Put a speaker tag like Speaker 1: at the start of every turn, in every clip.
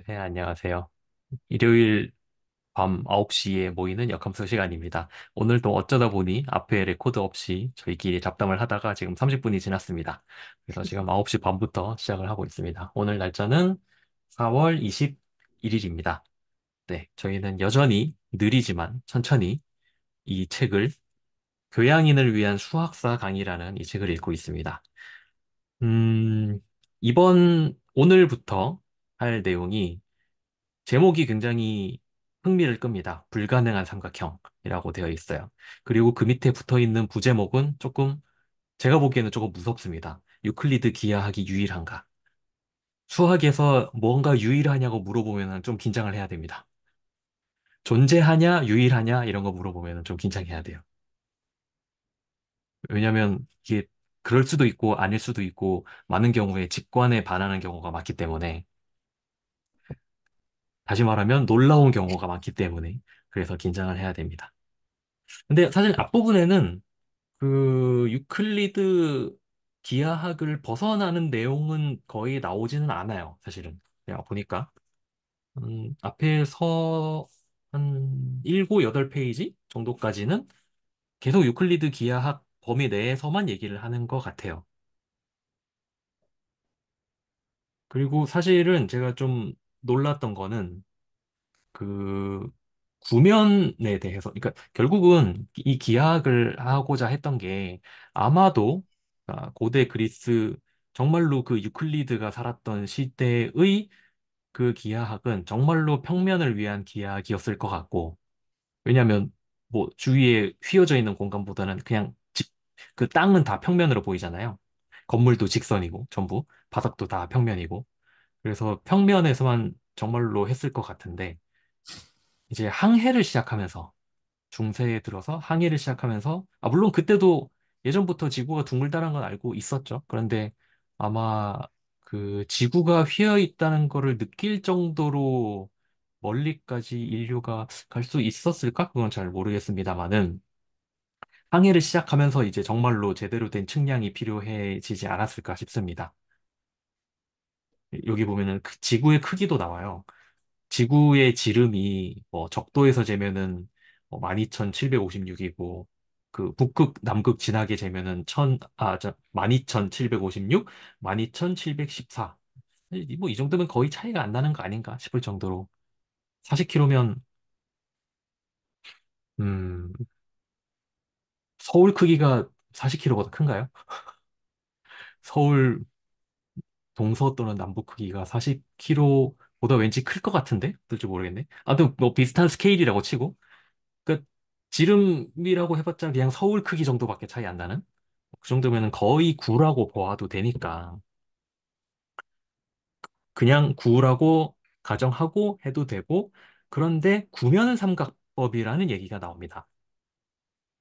Speaker 1: 네, 안녕하세요. 일요일 밤 9시에 모이는 역함수 시간입니다. 오늘도 어쩌다 보니 앞에 레코드 없이 저희끼리 잡담을 하다가 지금 30분이 지났습니다. 그래서 지금 9시 반부터 시작을 하고 있습니다. 오늘 날짜는 4월 21일입니다. 네, 저희는 여전히 느리지만 천천히 이 책을 교양인을 위한 수학사 강의라는 이 책을 읽고 있습니다. 음, 오늘부터 할 내용이 제목이 굉장히 흥미를 끕니다. 불가능한 삼각형이라고 되어 있어요. 그리고 그 밑에 붙어 있는 부제목은 조금, 제가 보기에는 조금 무섭습니다. 유클리드 기하학이 유일한가? 수학에서 뭔가 유일하냐고 물어보면 좀 긴장을 해야 됩니다. 존재하냐, 유일하냐, 이런 거 물어보면 좀 긴장해야 돼요. 왜냐면 이게 그럴 수도 있고 아닐 수도 있고 많은 경우에 직관에 반하는 경우가 많기 때문에 다시 말하면 놀라운 경우가 많기 때문에 그래서 긴장을 해야 됩니다. 근데 사실 앞부분에는 그 유클리드 기하학을 벗어나는 내용은 거의 나오지는 않아요. 사실은. 그냥 보니까. 앞에서 한 7, 8페이지 정도까지는 계속 유클리드 기하학 범위 내에서만 얘기를 하는 것 같아요. 그리고 사실은 제가 좀 놀랐던 거는 그 구면에 대해서, 그러니까 결국은 이 기하학을 하고자 했던 게 아마도 고대 그리스 정말로 그 유클리드가 살았던 시대의 그 기하학은 정말로 평면을 위한 기하학이었을 것 같고, 왜냐하면 뭐 주위에 휘어져 있는 공간보다는 그냥 그 땅은 다 평면으로 보이잖아요. 건물도 직선이고 전부 바닥도 다 평면이고, 그래서 평면에서만 정말로 했을 것 같은데 이제 항해를 시작하면서 중세에 들어서 항해를 시작하면서 물론 그때도 예전부터 지구가 둥글다는 건 알고 있었죠. 그런데 아마 그 지구가 휘어 있다는 거를 느낄 정도로 멀리까지 인류가 갈 수 있었을까? 그건 잘 모르겠습니다만은 항해를 시작하면서 이제 정말로 제대로 된 측량이 필요해지지 않았을까 싶습니다. 여기 보면은 그 지구의 크기도 나와요. 지구의 지름이 뭐 적도에서 재면은 12,756이고 그 북극 남극 지나게 재면은 12,756, 12,714. 뭐 이 정도면 거의 차이가 안 나는 거 아닌가 싶을 정도로 40km면 서울 크기가 40km보다 큰가요? 서울 동서 또는 남북 크기가 40km보다 왠지 클 것 같은데? 어떨지 모르겠네. 아무튼 뭐 비슷한 스케일이라고 치고 그 지름이라고 해봤자 그냥 서울 크기 정도밖에 차이 안 나는? 그 정도면은 거의 구라고 보아도 되니까 그냥 구라고 가정하고 해도 되고 그런데 구면 삼각법이라는 얘기가 나옵니다.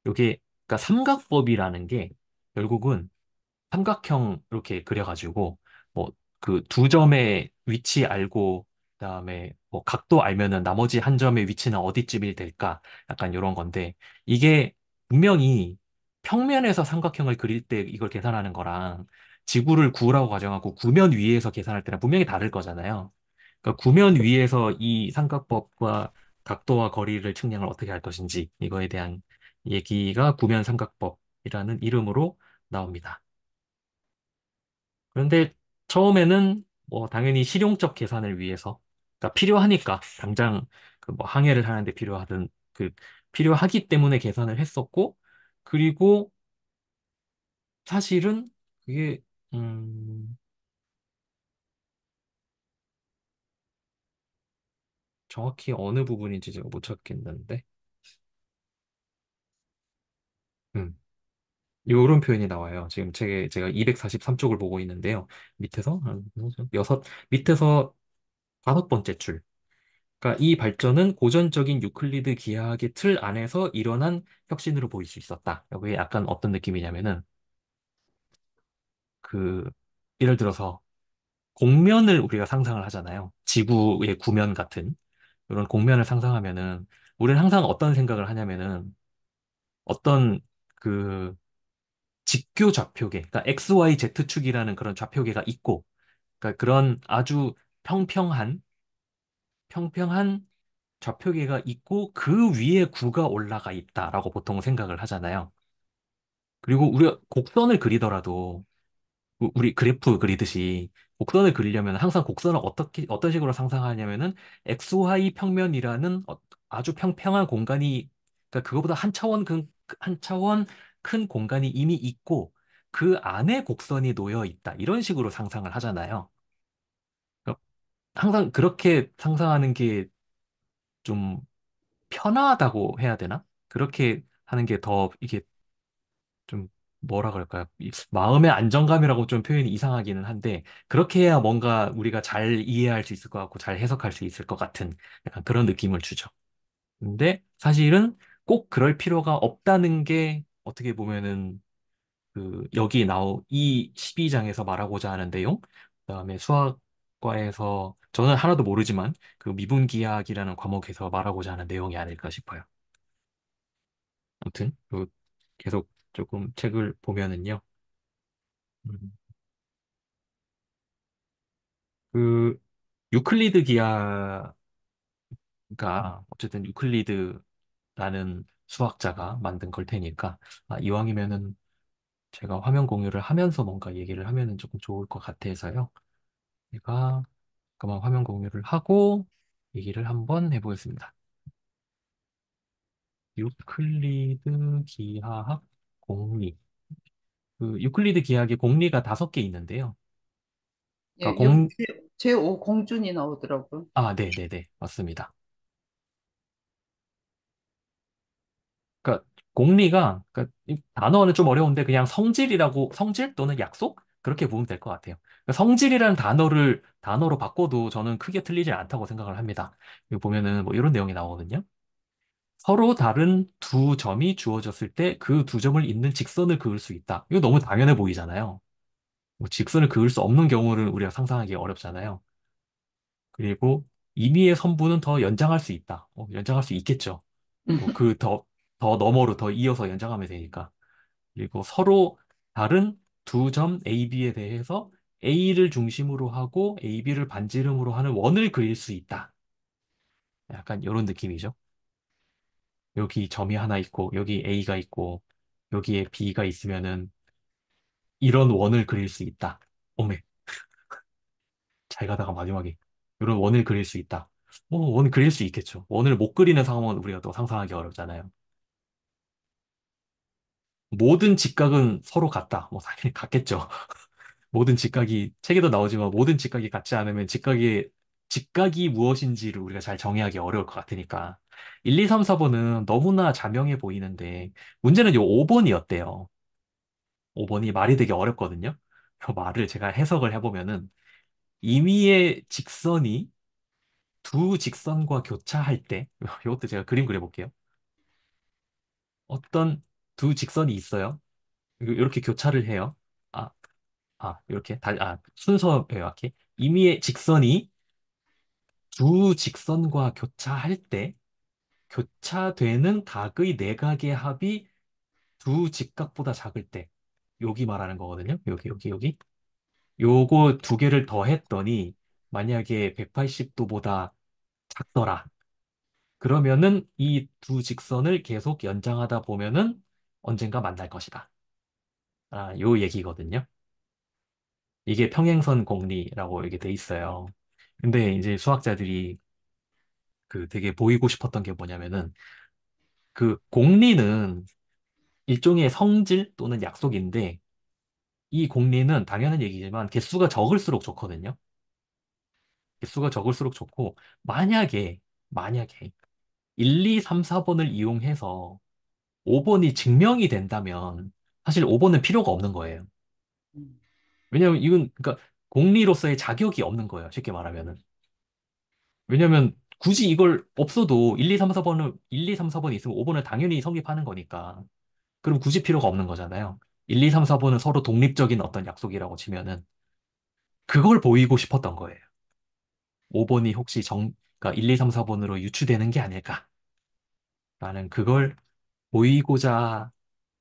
Speaker 1: 요게 그러니까 삼각법이라는 게 결국은 삼각형 이렇게 그려가지고 뭐 그 두 점의 위치 알고 그다음에 뭐 각도 알면은 나머지 한 점의 위치는 어디쯤이 될까 약간 이런 건데 이게 분명히 평면에서 삼각형을 그릴 때 이걸 계산하는 거랑 지구를 구라고 가정하고 구면 위에서 계산할 때랑 분명히 다를 거잖아요. 그러니까 구면 위에서 이 삼각법과 각도와 거리를 측량을 어떻게 할 것인지 이거에 대한 얘기가 구면 삼각법이라는 이름으로 나옵니다. 그런데 처음에는 뭐 당연히 실용적 계산을 위해서 그러니까 필요하니까 당장 그 뭐 항해를 하는데 필요하든 그 필요하기 때문에 계산을 했었고 그리고 사실은 그게 음 정확히 어느 부분인지 제가 못 찾겠는데 음 요런 표현이 나와요. 지금 책에 제가 243쪽을 보고 있는데요. 밑에서 한 여섯 밑에서 다섯 번째 줄. 그러니까 이 발전은 고전적인 유클리드 기하학의 틀 안에서 일어난 혁신으로 보일 수 있었다. 여기 약간 어떤 느낌이냐면은 그 예를 들어서 공면을 우리가 상상을 하잖아요. 지구의 구면 같은 이런 공면을 상상하면은 우리는 항상 어떤 생각을 하냐면은 어떤 그 직교 좌표계, 그러니까 X, Y, Z축이라는 그런 좌표계가 있고, 그러니까 그런 아주 평평한 평평한 좌표계가 있고 그 위에 구가 올라가 있다라고 보통 생각을 하잖아요. 그리고 우리가 곡선을 그리더라도 우리 그래프 그리듯이 곡선을 그리려면 항상 곡선을 어떤 식으로 상상하냐면은 XY 평면이라는 아주 평평한 공간이, 그러니까 그거보다 한 차원 큰 공간이 이미 있고 그 안에 곡선이 놓여 있다. 이런 식으로 상상을 하잖아요. 그러니까 항상 그렇게 상상하는 게 좀 편하다고 해야 되나? 그렇게 하는 게 더 이게 좀 뭐라 그럴까요? 마음의 안정감이라고 좀 표현이 이상하기는 한데 그렇게 해야 뭔가 우리가 잘 이해할 수 있을 것 같고 잘 해석할 수 있을 것 같은 약간 그런 느낌을 주죠. 근데 사실은 꼭 그럴 필요가 없다는 게 어떻게 보면은 그 여기 나오 이 12장에서 말하고자 하는 내용, 그다음에 수학과에서 저는 하나도 모르지만 그 미분기하학이라는 과목에서 말하고자 하는 내용이 아닐까 싶어요. 아무튼 계속 조금 책을 보면은요. 음, 그 유클리드 기하가 어쨌든 유클리드라는 수학자가 만든 걸 테니까 이왕이면은 제가 화면 공유를 하면서 뭔가 얘기를 하면은 조금 좋을 것 같아서요. 제가 그만 화면 공유를 하고 얘기를 한번 해보겠습니다. 유클리드 기하학 공리. 그 유클리드 기하학의 공리가 5개 있는데요. 그러니까
Speaker 2: 예, 여기 제5 공준이 나오더라고요.
Speaker 1: 네네네, 맞습니다. 그러니까 공리가 그러니까 이 단어는 좀 어려운데 그냥 성질 또는 약속 그렇게 보면 될 것 같아요. 그러니까 성질이라는 단어로 바꿔도 저는 크게 틀리지 않다고 생각을 합니다. 여기 보면은 뭐 이런 내용이 나오거든요. 서로 다른 두 점이 주어졌을 때 그 두 점을 잇는 직선을 그을 수 있다. 이거 너무 당연해 보이잖아요. 뭐 직선을 그을 수 없는 경우를 우리가 상상하기 어렵잖아요. 그리고 임의의 선분은 더 연장할 수 있다. 연장할 수 있겠죠. 뭐 더 너머로 더 이어서 연장하면 되니까. 그리고 서로 다른 두 점 A, B에 대해서 A를 중심으로 하고 A, B를 반지름으로 하는 원을 그릴 수 있다. 약간 이런 느낌이죠. 여기 점이 하나 있고, 여기 A가 있고, 여기에 B가 있으면은 이런 원을 그릴 수 있다. 어메, 잘 가다가 마지막에 이런 원을 그릴 수 있다. 원 그릴 수 있겠죠. 원을 못 그리는 상황은 우리가 또 상상하기 어렵잖아요. 모든 직각은 서로 같다. 뭐 당연히 같겠죠. 모든 직각이 책에도 나오지만 모든 직각이 같지 않으면 직각이 무엇인지를 우리가 잘 정의하기 어려울 것 같으니까. 1, 2, 3, 4번은 너무나 자명해 보이는데 문제는 요 5번이었대요. 5번이 말이 되게 어렵거든요. 그 말을 제가 해석을 해보면은 임의의 직선이 두 직선과 교차할 때 이것도 제가 그림 그려볼게요. 어떤 두 직선이 있어요. 이렇게 교차를 해요. 아, 이렇게 순서예요. 이렇게 임의의 직선이 두 직선과 교차할 때 교차되는 각의 내각의 합이 두 직각보다 작을 때 여기 말하는 거거든요. 여기. 요거 두 개를 더했더니 만약에 180도보다 작더라. 그러면은 이 두 직선을 계속 연장하다 보면은 언젠가 만날 것이다. 요 얘기거든요. 이게 평행선 공리라고 이게 돼 있어요. 근데 이제 수학자들이 그 되게 보이고 싶었던 게 뭐냐면은 그 공리는 일종의 성질 또는 약속인데 이 공리는 당연한 얘기지만 개수가 적을수록 좋거든요. 개수가 적을수록 좋고 만약에 1, 2, 3, 4번을 이용해서 5번이 증명이 된다면 사실 5번은 필요가 없는 거예요.
Speaker 2: 음.
Speaker 1: 왜냐면 이건 그러니까 공리로서의 자격이 없는 거예요. 쉽게 말하면은. 왜냐면 굳이 이걸 없어도 1, 2, 3, 4번은 1, 2, 3, 4번이 있으면 5번을 당연히 성립하는 거니까. 그럼 굳이 필요가 없는 거잖아요. 1, 2, 3, 4번은 서로 독립적인 어떤 약속이라고 치면은 그걸 보이고 싶었던 거예요. 5번이 혹시 그러니까 1, 2, 3, 4번으로 유추되는 게 아닐까라는 그걸 보이고자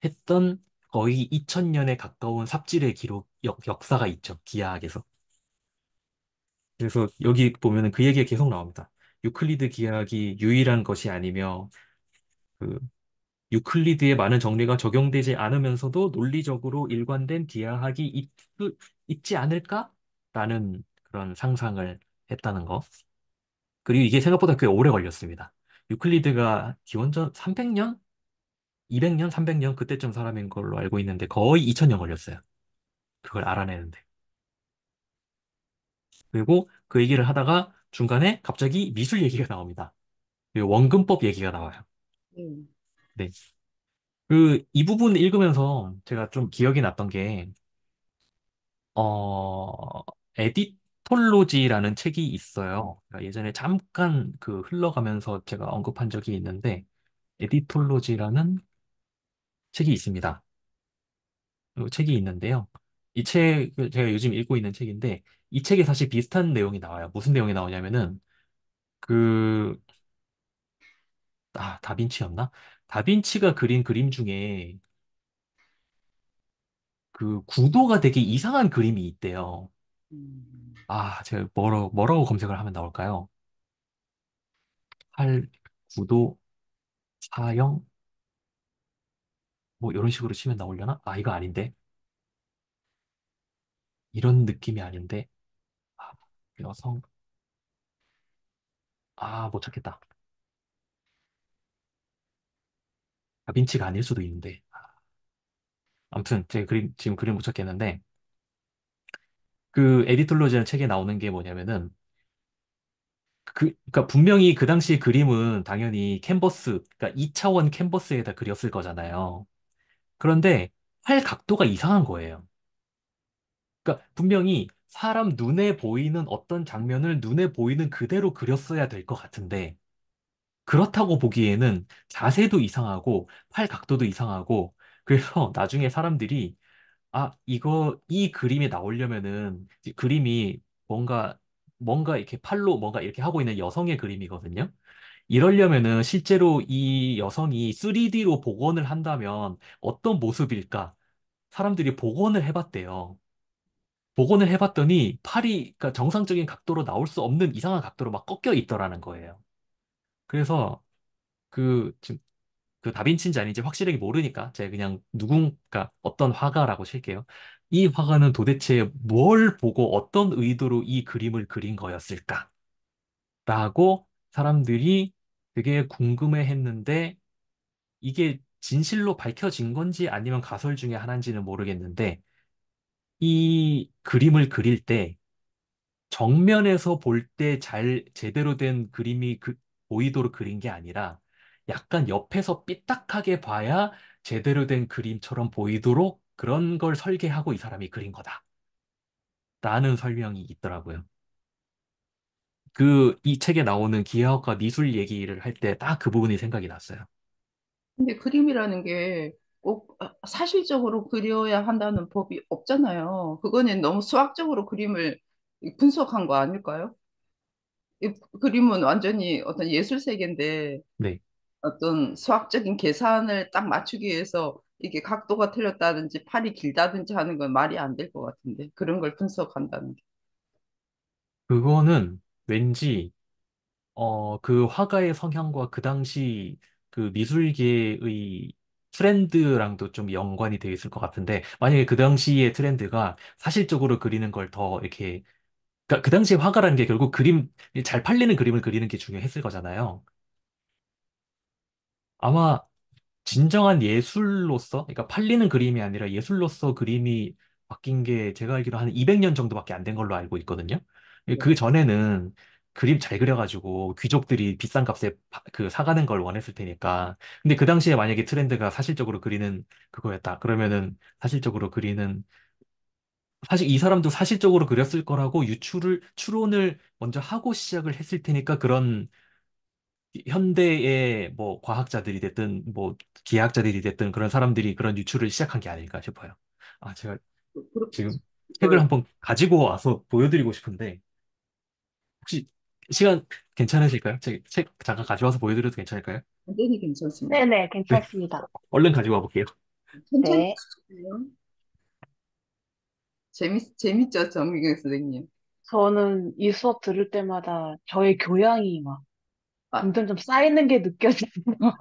Speaker 1: 했던 거의 2000년에 가까운 삽질의 역사가 있죠. 기하학에서. 그래서 여기 보면은 그 얘기가 계속 나옵니다. 유클리드 기하학이 유일한 것이 아니며 그 유클리드의 많은 정리가 적용되지 않으면서도 논리적으로 일관된 기하학이 있지 않을까라는 그런 상상을 했다는 거. 그리고 이게 생각보다 꽤 오래 걸렸습니다. 유클리드가 기원전 300년? 200년? 300년? 그때쯤 사람인 걸로 알고 있는데 거의 2000년 걸렸어요. 그걸 알아내는데. 그리고 그 얘기를 하다가 중간에 갑자기 미술 얘기가 나옵니다. 그리고 원근법 얘기가 나와요.
Speaker 2: 네.
Speaker 1: 네. 이 부분 읽으면서 제가 좀 기억이 났던 게, 어, 에디톨로지라는 책이 있어요. 그러니까 예전에 잠깐 흘러가면서 제가 언급한 적이 있는데, 에디톨로지라는 책이 있습니다. 책이 있는데요. 이 책을 제가 요즘 읽고 있는 책인데, 이 책에 사실 비슷한 내용이 나와요. 무슨 내용이 나오냐면은, 그, 다빈치였나? 다빈치가 그린 그림 중에 구도가 되게 이상한 그림이 있대요.
Speaker 2: 음,
Speaker 1: 제가 뭐라고 검색을 하면 나올까요? 8, 구도, 사형? 뭐 이런 식으로 치면 나오려나? 이거 아닌데. 이런 느낌이 아닌데. 아, 여성. 못 찾겠다. 다빈치가 아닐 수도 있는데. 아무튼 제가 지금 그림 못 찾겠는데 에디톨로지라는 책에 나오는 게 뭐냐면은 그러니까 분명히 그 당시 그림은 당연히 캔버스, 그러니까 2차원 캔버스에다 그렸을 거잖아요. 그런데 활 각도가 이상한 거예요. 그러니까 분명히 사람 눈에 보이는 어떤 장면을 눈에 보이는 그대로 그렸어야 될 것 같은데 그렇다고 보기에는 자세도 이상하고 팔 각도도 이상하고 그래서 나중에 사람들이 이 그림이 나오려면은 이제 그림이 뭔가 이렇게 팔로 뭔가 이렇게 하고 있는 여성의 그림이거든요. 이러려면은 실제로 이 여성이 3D로 복원을 한다면 어떤 모습일까? 사람들이 복원을 해봤대요. 복원을 해봤더니 그러니까 정상적인 각도로 나올 수 없는 이상한 각도로 막 꺾여 있더라는 거예요. 그래서 지금 다빈치인지 아닌지 확실하게 모르니까 제가 그냥 누군가 어떤 화가라고 칠게요. 이 화가는 도대체 뭘 보고 어떤 의도로 이 그림을 그린 거였을까? 라고 사람들이 되게 궁금해 했는데 이게 진실로 밝혀진 건지 아니면 가설 중에 하나인지는 모르겠는데 이 그림을 그릴 때 정면에서 볼 때 제대로 된 그림이 보이도록 그린 게 아니라 약간 옆에서 삐딱하게 봐야 제대로 된 그림처럼 보이도록 그런 걸 설계하고 이 사람이 그린 거다. 라는 설명이 있더라고요. 이 책에 나오는 기하학과 미술 얘기를 할 때 딱 그 부분이 생각이 났어요.
Speaker 2: 근데 그림이라는 게 꼭 사실적으로 그려야 한다는 법이 없잖아요. 그거는 너무 수학적으로 그림을 분석한 거 아닐까요? 이 그림은 완전히 어떤 예술 세계인데
Speaker 1: 네.
Speaker 2: 어떤 수학적인 계산을 딱 맞추기 위해서 이게 각도가 틀렸다든지 팔이 길다든지 하는 건 말이 안 될 것 같은데 그런 걸 분석한다는 게.
Speaker 1: 그거는 왠지 그 화가의 성향과 그 당시 미술계의 트렌드랑도 좀 연관이 되어 있을 것 같은데, 만약에 그 당시의 트렌드가 사실적으로 그리는 걸 더 이렇게, 그러니까 그 당시에 화가라는 게 결국 잘 팔리는 그림을 그리는 게 중요했을 거잖아요. 아마 진정한 예술로서, 그러니까 팔리는 그림이 아니라 예술로서 그림이 바뀐 게 제가 알기로 한 200년 정도밖에 안 된 걸로 알고 있거든요. 그
Speaker 2: 네.
Speaker 1: 전에는 그림 잘 그려가지고 귀족들이 비싼 값에 사가는 걸 원했을 테니까. 근데 그 당시에 만약에 트렌드가 사실적으로 그리는 그거였다. 그러면은 사실적으로 그리는, 사실 이 사람도 사실적으로 그렸을 거라고 추론을 먼저 하고 시작을 했을 테니까 그런 현대의 뭐 과학자들이 됐든 뭐 기하학자들이 됐든 그런 사람들이 그런 유출을 시작한 게 아닐까 싶어요. 제가
Speaker 2: 그렇겠죠.
Speaker 1: 지금 책을
Speaker 2: 그걸
Speaker 1: 한번 가지고 와서 보여드리고 싶은데 혹시 시간 괜찮으실까요? 책 잠깐 가져와서 보여드려도 괜찮을까요?
Speaker 2: 완전히 괜찮습니다.
Speaker 3: 네네,
Speaker 1: 네,
Speaker 3: 괜찮습니다.
Speaker 1: 얼른 가지고 와볼게요.
Speaker 2: 천천히
Speaker 3: 네.
Speaker 2: 하세요. 재밌죠, 정미경 선생님?
Speaker 3: 저는 이 수업 들을 때마다 저의 교양이 막
Speaker 2: 아,
Speaker 3: 점점 쌓이는 게 느껴지네요.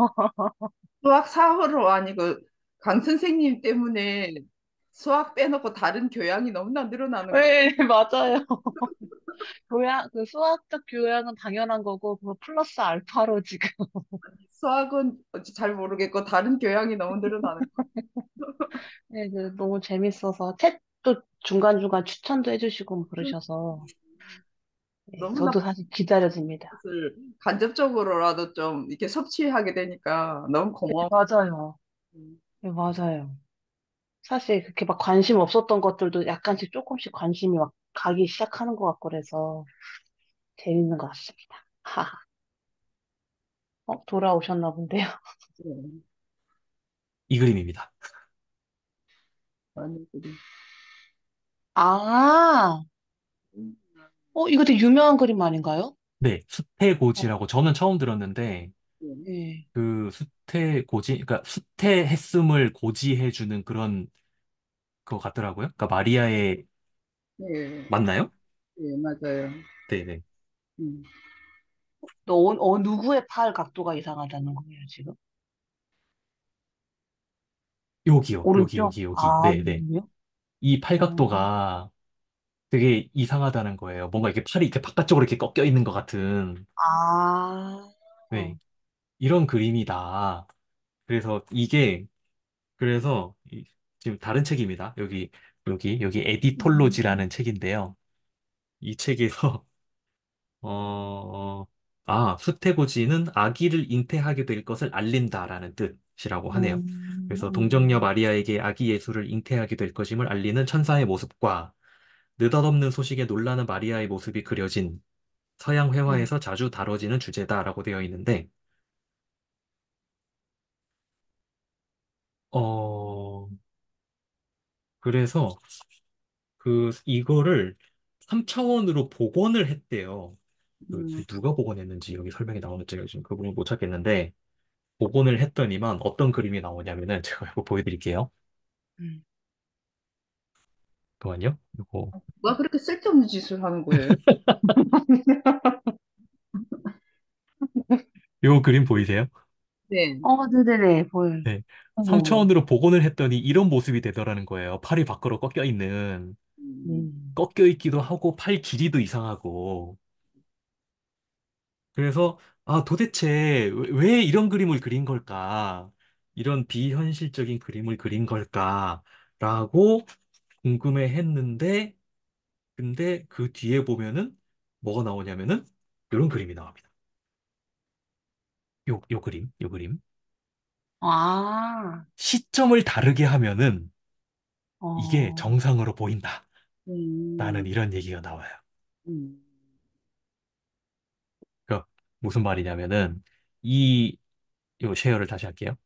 Speaker 2: 수학 사호로 아니고 강 선생님 때문에 수학 빼놓고 다른 교양이 너무나 늘어나는 거예요.
Speaker 3: 네, 맞아요. 그 수학적 교양은 당연한 거고, 그거 플러스 알파로 지금.
Speaker 2: 수학은 어찌 잘 모르겠고 다른 교양이 너무 늘어나는
Speaker 3: 네, 너무 재밌어서 책도 중간중간 추천도 해주시고 뭐
Speaker 2: 거예요.
Speaker 3: 그러셔서, 네,
Speaker 2: 너무나
Speaker 3: 저도 사실 기다려집니다.
Speaker 2: 것을 간접적으로라도 좀 이렇게 섭취하게 되니까 너무
Speaker 3: 네,
Speaker 2: 고마워.
Speaker 3: 맞아요. 네, 맞아요. 사실 그렇게 막 관심 없었던 것들도 약간씩 조금씩 관심이 막 가기 시작하는 것 같고 그래서 재밌는 것 같습니다. 하하. 돌아오셨나 본데요.
Speaker 2: 네,
Speaker 1: 이 그림입니다.
Speaker 2: 많이 그리.
Speaker 3: 아, 이거 되게 유명한 그림 아닌가요?
Speaker 1: 네,
Speaker 3: 어,
Speaker 1: 수태고지라고 저는 처음 들었는데
Speaker 2: 네,
Speaker 3: 네.
Speaker 1: 그 수태고지, 그러니까 수태했음을 고지해주는 그런 그거 같더라고요. 그러니까 마리아의
Speaker 2: 네,
Speaker 1: 맞나요?
Speaker 2: 네, 맞아요.
Speaker 1: 네네.
Speaker 2: 음.
Speaker 3: 누구의 팔 각도가 이상하다는 거예요, 지금?
Speaker 1: 여기요, 여기,
Speaker 3: 오른쪽?
Speaker 1: 여기, 여기.
Speaker 3: 아,
Speaker 1: 네네.
Speaker 3: 여기요?
Speaker 1: 이
Speaker 3: 어,
Speaker 1: 팔각도가 되게 이상하다는 거예요. 뭔가 이렇게 팔이 이렇게 바깥쪽으로 이렇게 꺾여 있는 것 같은.
Speaker 3: 아,
Speaker 1: 네. 이런 그림이다. 그래서 지금 다른 책입니다. 여기
Speaker 3: 음,
Speaker 1: 에디톨로지라는 책인데요. 이 책에서 어, 수태고지는 아기를 잉태하게 될 것을 알린다라는 뜻이라고 하네요. 그래서 동정녀
Speaker 3: 음,
Speaker 1: 마리아에게 아기 예수를 잉태하게 될 것임을 알리는 천사의 모습과 느닷없는 소식에 놀라는 마리아의 모습이 그려진 서양
Speaker 3: 음,
Speaker 1: 회화에서 자주 다뤄지는 주제다라고 되어 있는데, 어, 그래서 이거를 3차원으로 복원을 했대요.
Speaker 2: 음.
Speaker 1: 누가 복원했는지 여기 설명이 나오는지 제가 지금 그분을 못 찾겠는데, 복원을 했더니만 어떤 그림이 나오냐면은 제가 이거 보여드릴게요.
Speaker 3: 음.
Speaker 1: 잠깐만요. 이거
Speaker 2: 누가 그렇게 쓸데없는 짓을 하는 거예요?
Speaker 1: 요 그림 보이세요?
Speaker 2: 네.
Speaker 3: 네네네, 보여요.
Speaker 1: 네.
Speaker 3: 어머,
Speaker 1: 3차원으로 복원을 했더니 이런 모습이 되더라는 거예요. 팔이 밖으로 꺾여 있는.
Speaker 2: 음.
Speaker 3: 음,
Speaker 1: 꺾여 있기도 하고 팔 길이도 이상하고. 그래서 도대체 왜 이런 그림을 그린 걸까? 이런 비현실적인 그림을 그린 걸까라고 궁금해 했는데 근데 그 뒤에 보면은 뭐가 나오냐면은 이런 그림이 나옵니다. 요 그림, 요 그림.
Speaker 3: 아,
Speaker 1: 시점을 다르게 하면은 이게
Speaker 3: 어,
Speaker 1: 정상으로 보인다. 라는
Speaker 2: 음.
Speaker 1: 이런 얘기가 나와요.
Speaker 2: 음.
Speaker 1: 그러니까 무슨 말이냐면은 이 요 쉐어를 다시 할게요.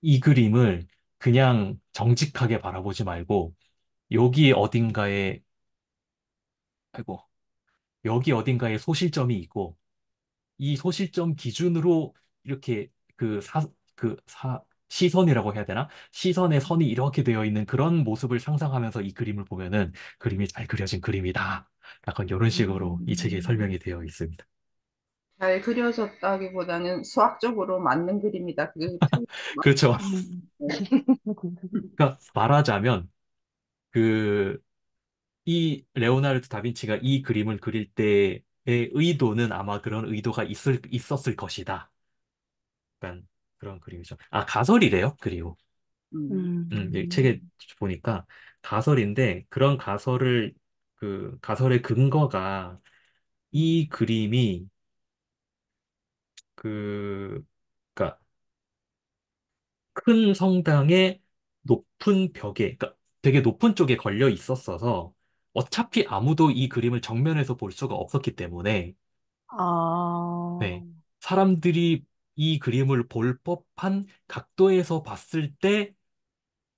Speaker 1: 이 그림을 그냥 정직하게 바라보지 말고 여기 어딘가에 아이고 여기 어딘가에 소실점이 있고 이 소실점 기준으로 이렇게 시선이라고 해야 되나? 시선의 선이 이렇게 되어 있는 그런 모습을 상상하면서 이 그림을 보면은 그림이 잘 그려진 그림이다. 약간 이런 식으로 이 책에
Speaker 3: 음,
Speaker 1: 설명이 되어 있습니다.
Speaker 2: 잘 그려졌다기보다는 수학적으로 맞는 그림이다. 그게 틀린 것
Speaker 1: 그렇죠.
Speaker 3: 음.
Speaker 2: 같아요.
Speaker 1: 그러니까 말하자면 그 이 레오나르도 다빈치가 이 그림을 그릴 때의 의도는 아마 그런 의도가 있었을 것이다. 약간 그런 그림이죠. 가설이래요. 그리고 이 책에
Speaker 3: 음,
Speaker 1: 보니까 가설인데 그런 가설의 근거가 이 그림이 그 그러니까 큰 성당의 높은 벽에 그러니까 되게 높은 쪽에 걸려 있었어서 어차피 아무도 이 그림을 정면에서 볼 수가 없었기 때문에 네.
Speaker 3: 아,
Speaker 1: 사람들이 이 그림을 볼 법한 각도에서 봤을 때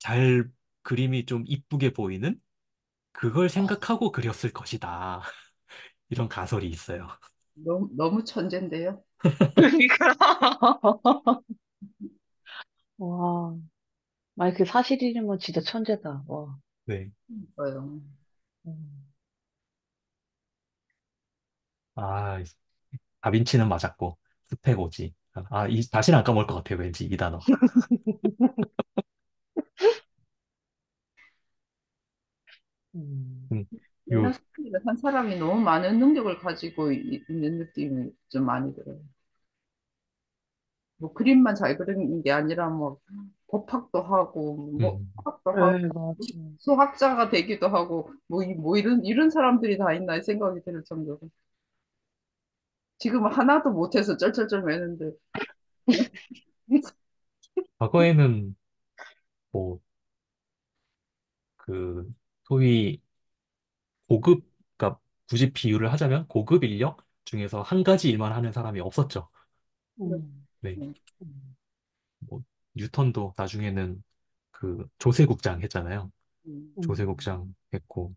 Speaker 1: 잘 그림이 좀 이쁘게 보이는 그걸 생각하고 그렸을 것이다. 이런 가설이 있어요.
Speaker 2: 너무 천재인데요.
Speaker 3: 그러니까. 와, 만약 그 사실이면 진짜 천재다. 와.
Speaker 1: 네.
Speaker 2: 그러니까요.
Speaker 1: 아, 다빈치는 맞았고 스페고지. 다시는 안 까먹을 것 같아요. 왠지 이 단어.
Speaker 3: 음,
Speaker 1: 음, 요,
Speaker 2: 옛날 사람들은 한 사람이 너무 많은 능력을 가지고 있는 느낌이 좀 많이 들어요. 뭐 그림만 잘 그리는 게 아니라 뭐 법학도 하고 뭐
Speaker 1: 음,
Speaker 2: 화학도 하고
Speaker 3: 네, 맞아요.
Speaker 2: 수학자가 되기도 하고 뭐 이런 사람들이 다 있나 생각이 들 정도로 지금 하나도 못해서 쩔쩔쩔 매는데
Speaker 1: 과거에는 뭐, 그, 소위 고급, 그러니까 굳이 비유를 하자면 고급 인력 중에서 한 가지 일만 하는 사람이 없었죠.
Speaker 3: 음,
Speaker 1: 네.
Speaker 3: 음, 음,
Speaker 1: 뭐, 뉴턴도 나중에는 그 조세국장 했잖아요.
Speaker 2: 음,
Speaker 3: 음,
Speaker 1: 조세국장 했고,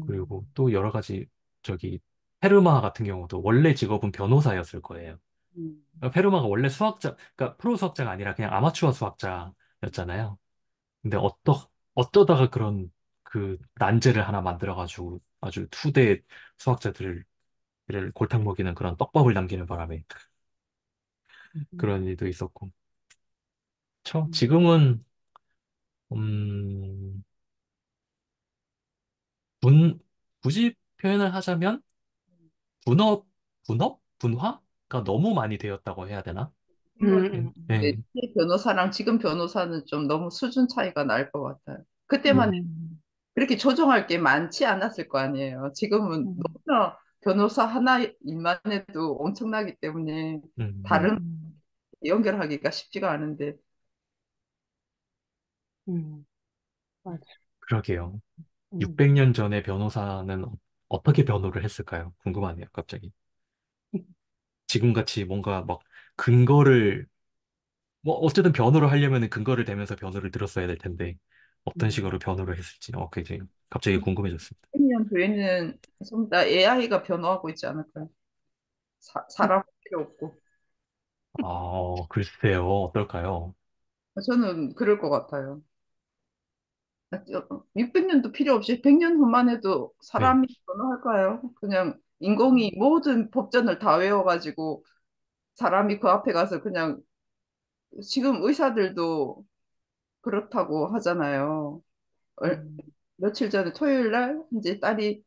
Speaker 1: 그리고
Speaker 3: 음,
Speaker 1: 또 여러 가지, 저기, 페르마 같은 경우도 원래 직업은 변호사였을 거예요.
Speaker 2: 음,
Speaker 1: 페르마가 원래 수학자, 그러니까 프로 수학자가 아니라 그냥 아마추어 수학자였잖아요. 근데 어쩌다가 그런 그 난제를 하나 만들어가지고 아주 투대 수학자들을 골탕 먹이는 그런 떡밥을 남기는 바람에 그런
Speaker 3: 음,
Speaker 1: 일도 있었고. 저
Speaker 3: 음,
Speaker 1: 지금은 음, 분 굳이 표현을 하자면 분업 분화가 너무 많이 되었다고 해야 되나? 예,
Speaker 2: 네,
Speaker 1: 예,
Speaker 2: 변호사랑 지금 변호사는 좀 너무 수준 차이가 날 것 같아요. 그때만
Speaker 3: 음,
Speaker 2: 그렇게 조정할 게 많지 않았을 거 아니에요. 지금은
Speaker 3: 음,
Speaker 2: 너무나 변호사 하나 일만 해도 엄청나기 때문에
Speaker 1: 음,
Speaker 2: 다른
Speaker 3: 음,
Speaker 2: 연결하기가 쉽지가 않은데
Speaker 3: 맞아.
Speaker 1: 그러게요.
Speaker 3: 음,
Speaker 1: 600년 전에 변호사는 어떻게 변호를 했을까요? 궁금하네요, 갑자기. 지금같이 뭔가 막 근거를 뭐 어쨌든 변호를 하려면 근거를 대면서 변호를 들었어야 될 텐데 어떤 식으로
Speaker 3: 음,
Speaker 1: 변호를 했을지 굉장히 갑자기 궁금해졌습니다.
Speaker 2: 100년 뒤에는 전부 다 AI가 변호하고 있지 않을까요? 사람 필요 없고.
Speaker 1: 글쎄요, 어떨까요?
Speaker 2: 저는 그럴 것 같아요. 600년도 필요 없이 100년 후만 해도
Speaker 1: 네,
Speaker 2: 사람이 변호할까요? 그냥 인공이 모든 법전을 다 외워가지고 사람이 그 앞에 가서 그냥 지금 의사들도 그렇다고 하잖아요. 얼-
Speaker 3: 음,
Speaker 2: 며칠 전에 토요일 날 이제 딸이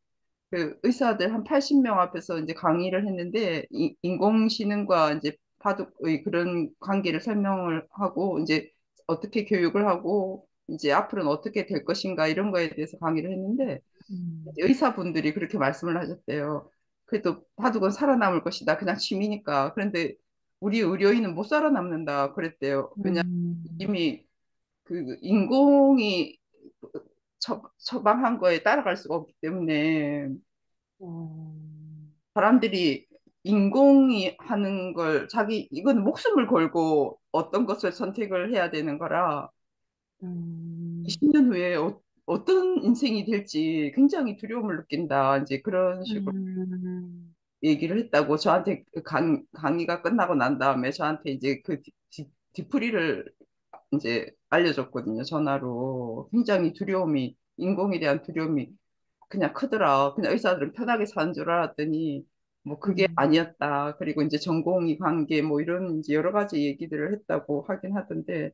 Speaker 2: 그 의사들 한 80명 앞에서 이제 강의를 했는데 인공지능과 이제 바둑의 그런 관계를 설명을 하고 이제 어떻게 교육을 하고 이제 앞으로는 어떻게 될 것인가 이런 거에 대해서 강의를 했는데
Speaker 3: 음,
Speaker 2: 의사분들이 그렇게 말씀을 하셨대요. 그래도 바둑은 살아남을 것이다. 그냥 취미니까. 그런데 우리 의료인은 못 살아남는다. 그랬대요. 왜냐
Speaker 3: 음,
Speaker 2: 이미 그 인공이 처방한 거에 따라갈 수가 없기 때문에 사람들이 인공이 하는 걸 자기 이건 목숨을 걸고 어떤 것을 선택을 해야 되는 거라
Speaker 3: 음,
Speaker 2: 20년 후에 어떤 인생이 될지 굉장히 두려움을 느낀다. 이제 그런 식으로
Speaker 3: 음,
Speaker 2: 얘기를 했다고 저한테 그 강의가 끝나고 난 다음에 저한테 이제 그 뒤풀이를 이제 알려줬거든요. 전화로. 굉장히 두려움이, 인공에 대한 두려움이 그냥 크더라. 그냥 의사들은 편하게 사는 줄 알았더니 뭐 그게
Speaker 3: 음,
Speaker 2: 아니었다. 그리고 이제 전공의 관계 뭐 이런 이제 여러 가지 얘기들을 했다고 하긴 하던데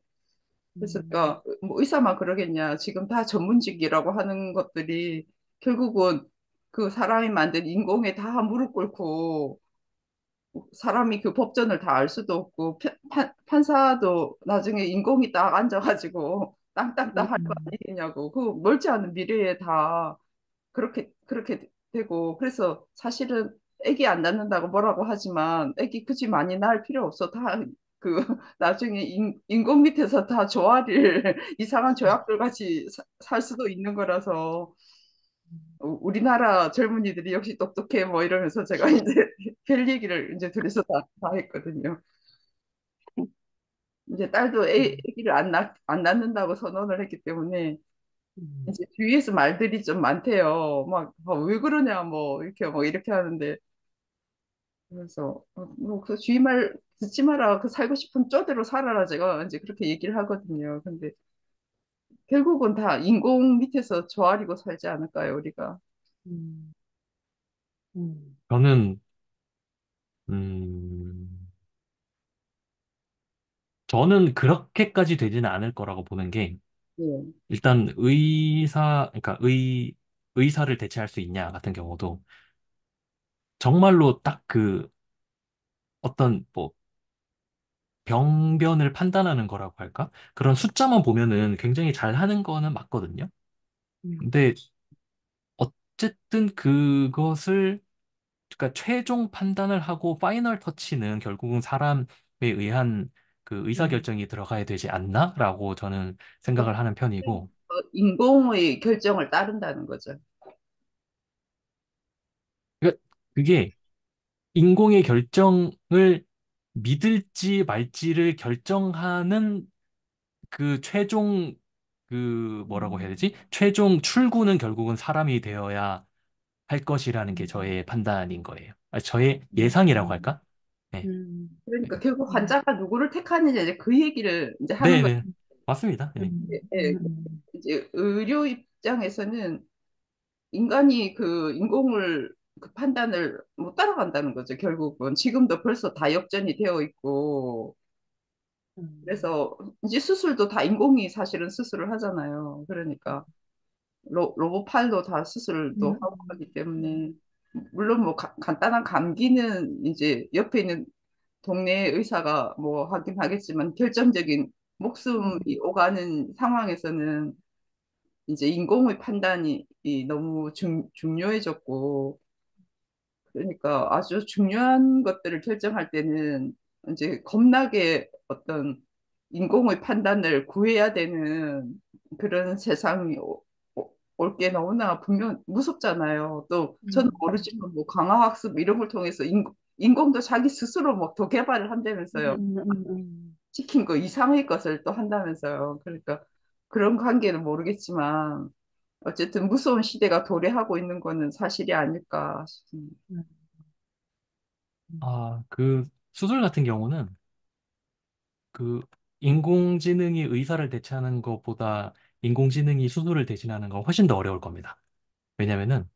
Speaker 2: 그래서
Speaker 3: 음,
Speaker 2: 그러니까 뭐 의사만 그러겠냐. 지금 다 전문직이라고 하는 것들이 결국은 그 사람이 만든 인공에 다 무릎 꿇고 사람이 그 법전을 다 알 수도 없고 판사도 나중에 인공이 딱 앉아가지고 땅땅땅 할 거
Speaker 3: 음,
Speaker 2: 아니겠냐고 그 멀지 않은 미래에 다 그렇게 되고 그래서 사실은 아기 안 낳는다고 뭐라고 하지만 아기 굳이 많이 낳을 필요 없어 다 그 나중에 인공 밑에서 다 조아릴 이상한 조약들 같이 살 수도 있는 거라서 우리나라 젊은이들이 역시 똑똑해 뭐 이러면서 제가 이제 별 얘기를 이제 둘이서 다 했거든요. 이제 딸도 아기를 안 낳는다고 선언을 했기 때문에
Speaker 3: 음,
Speaker 2: 이제 주위에서 말들이 좀 많대요. 막, 왜 그러냐, 뭐, 이렇게 하는데. 그래서, 그 주위 말 듣지 마라. 그 살고 싶은 쪼대로 살아라. 제가 이제 그렇게 얘기를 하거든요. 근데 결국은 다 인공 밑에서 조아리고 살지 않을까요, 우리가?
Speaker 3: 음. 음,
Speaker 1: 저는, 음, 저는 그렇게까지 되지는 않을 거라고 보는 게,
Speaker 2: 예,
Speaker 1: 일단 그러니까 의사를 대체할 수 있냐 같은 경우도 정말로 딱 그 어떤 뭐 병변을 판단하는 거라고 할까? 그런 숫자만 보면은 굉장히 잘하는 거는 맞거든요.
Speaker 3: 음,
Speaker 1: 근데 어쨌든 그것을 그러니까 최종 판단을 하고 파이널 터치는 결국은 사람에 의한 그
Speaker 3: 음,
Speaker 1: 의사결정이 들어가야 되지 않나라고 저는 생각을 하는 편이고
Speaker 2: 인공의 결정을 따른다는 거죠.
Speaker 1: 그러니까 그게 인공의 결정을 믿을지 말지를 결정하는 그 최종 그 뭐라고 해야 되지? 최종 출구는 결국은 사람이 되어야 할 것이라는 게
Speaker 3: 음,
Speaker 1: 저의 판단인 거예요. 저의 예상이라고
Speaker 3: 음,
Speaker 1: 할까? 네.
Speaker 2: 그러니까
Speaker 1: 네.
Speaker 2: 결국 환자가 누구를 택하느냐 이제 그 얘기를 이제 하는 거죠.
Speaker 1: 네네. 맞습니다. 네.
Speaker 2: 예, 이제 의료 입장에서는 인간이 그 인공을 그 판단을 못 따라간다는 거죠. 결국은 지금도 벌써 다 역전이 되어 있고
Speaker 3: 음,
Speaker 2: 그래서 이제 수술도 다 인공이 사실은 수술을 하잖아요. 그러니까 로봇팔도 다 수술도
Speaker 3: 음,
Speaker 2: 하고 하기
Speaker 3: 음,
Speaker 2: 때문에 물론 뭐 간단한 감기는 이제 옆에 있는 동네 의사가 뭐 하긴 하겠지만 결정적인 목숨이 오가는 상황에서는 이제 인공의 판단이 너무 중요해졌고 그러니까 아주 중요한 것들을 결정할 때는 이제 겁나게 어떤 인공의 판단을 구해야 되는 그런 세상이 올 게 너무나 분명 무섭잖아요. 또 저는 모르지만 뭐 강화학습 이런 걸 통해서 인공도 자기 스스로 뭐 더 개발을 한다면서요. 시킨 거 이상의 것을 또 한다면서요. 그러니까 그런 관계는 모르겠지만 어쨌든 무서운 시대가 도래하고 있는 거는 사실이 아닐까 싶습니다.
Speaker 3: 음,
Speaker 1: 그 수술 같은 경우는 그 인공지능이 의사를 대체하는 것보다 인공지능이 수술을 대신하는 건 훨씬 더 어려울 겁니다. 왜냐면은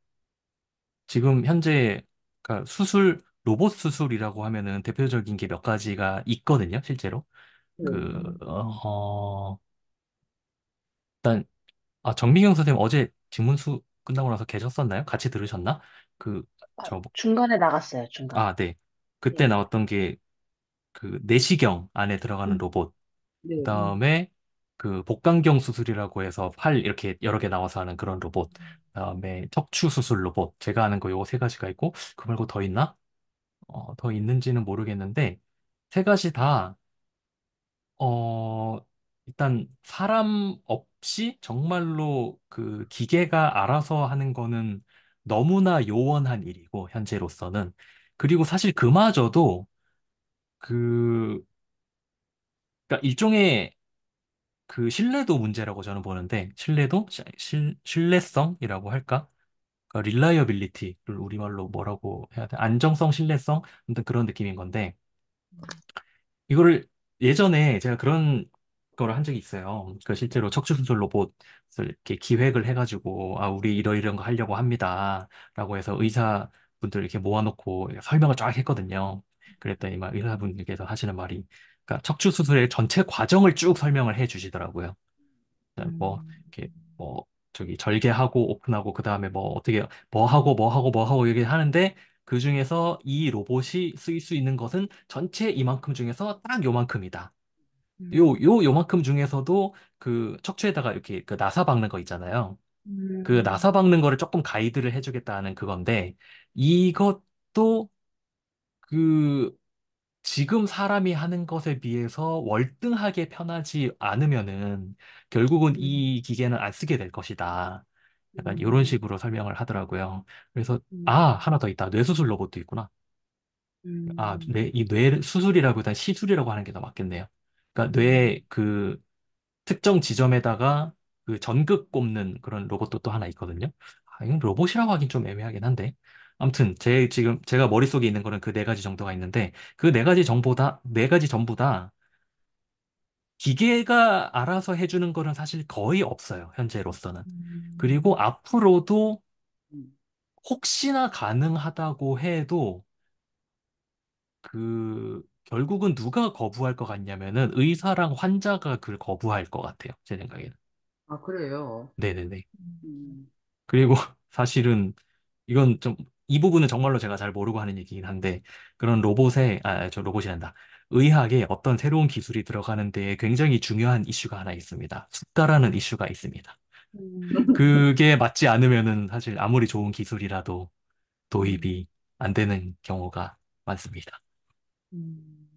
Speaker 1: 지금 현재 그러니까 로봇 수술이라고 하면은 대표적인 게 몇 가지가 있거든요, 실제로. 일단, 정미경 선생님 어제 직문수 끝나고 나서 계셨었나요? 같이 들으셨나? 그,
Speaker 3: 아,
Speaker 1: 저,
Speaker 3: 중간에 나갔어요, 중간에.
Speaker 1: 네. 그때
Speaker 3: 예.
Speaker 1: 나왔던 게 그 내시경 안에 들어가는
Speaker 2: 음,
Speaker 1: 로봇.
Speaker 2: 네.
Speaker 1: 그다음에 그 복강경 수술이라고 해서 팔 이렇게 여러 개 나와서 하는 그런 로봇. 그다음에 척추 수술 로봇. 제가 아는 거 요거 세 가지가 있고 그 말고 더 있나? 더 있는지는 모르겠는데 세 가지 다 일단 사람 없이 정말로 그 기계가 알아서 하는 거는 너무나 요원한 일이고 현재로서는 그리고 사실 그마저도 그 그러니까 일종의 그 신뢰도 문제라고 저는 보는데 신뢰도 신뢰성이라고 할까? 그러니까 릴라이어빌리티를 우리말로 뭐라고 해야 돼? 안정성, 신뢰성 아무튼 그런 느낌인 건데 이거를 예전에 제가 그런 거를 한 적이 있어요. 그 실제로 척추수술 로봇을 이렇게 기획을 해가지고 우리 이런 거 하려고 합니다. 라고 해서 의사분들 이렇게 모아놓고 설명을 쫙 했거든요. 그랬더니 막 의사분께서 하시는 말이 그러니까 척추수술의 전체 과정을 쭉 설명을 해 주시더라고요. 뭐 이렇게 뭐 저기 절개하고 오픈하고 그 다음에 뭐 어떻게 뭐 하고 이렇게 하는데 그 중에서 이 로봇이 쓰일 수 있는 것은 전체 이만큼 중에서 딱 요만큼이다. 요만큼 중에서도 그 척추에다가 이렇게 그 나사 박는 거 있잖아요. 그 나사 박는 거를 조금 가이드를 해주겠다는 그건데 이것도 그 지금 사람이 하는 것에 비해서 월등하게 편하지 않으면은 결국은 이 기계는 안 쓰게 될 것이다. 약간 이런 식으로 설명을 하더라고요. 그래서 하나 더 있다. 뇌수술 로봇도 있구나. 이 뇌 수술이라기보다 시술이라고 하는 게 더 맞겠네요. 그러니까 뇌 그 특정 지점에다가 그 전극 꼽는 그런 로봇도 또 하나 있거든요. 이건 로봇이라고 하긴 좀 애매하긴 한데. 아무튼 지금 제가 머릿속에 있는 거는 그 네 가지 정도가 있는데 그 네 가지 전부 다 기계가 알아서 해주는 거는 사실 거의 없어요. 현재로서는. 그리고 앞으로도 혹시나 가능하다고 해도 결국은 누가 거부할 것 같냐면은 의사랑 환자가 그걸 거부할 것 같아요. 제 생각에는.
Speaker 2: 아, 그래요.
Speaker 1: 네네네.
Speaker 2: 음,
Speaker 1: 그리고 사실은 이건 좀, 이 부분은 정말로 제가 잘 모르고 하는 얘기긴 한데, 그런 저 로봇이란다. 의학에 어떤 새로운 기술이 들어가는 데 굉장히 중요한 이슈가 하나 있습니다. 숫가라는 이슈가 있습니다.
Speaker 3: 음,
Speaker 1: 그게 맞지 않으면은 사실 아무리 좋은 기술이라도
Speaker 3: 음,
Speaker 1: 도입이 안 되는 경우가 많습니다.
Speaker 3: 음,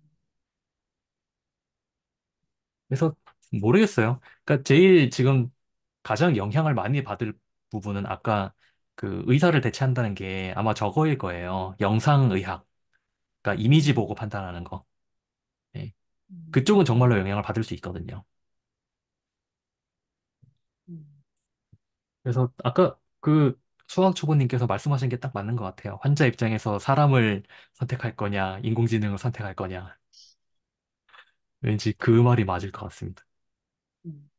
Speaker 1: 그래서 모르겠어요. 그러니까 제일 지금 가장 영향을 많이 받을 부분은 아까 그 의사를 대체한다는 게 아마 저거일 거예요. 영상의학. 그러니까 이미지 보고
Speaker 3: 음,
Speaker 1: 판단하는 거. 예.
Speaker 3: 음,
Speaker 1: 그쪽은 정말로 영향을 받을 수 있거든요.
Speaker 3: 음,
Speaker 1: 그래서 아까 그 수학 초보님께서 말씀하신 게 딱 맞는 것 같아요. 환자 입장에서 사람을 선택할 거냐, 인공지능을 선택할 거냐. 왠지 그 말이 맞을 것 같습니다.
Speaker 3: 음,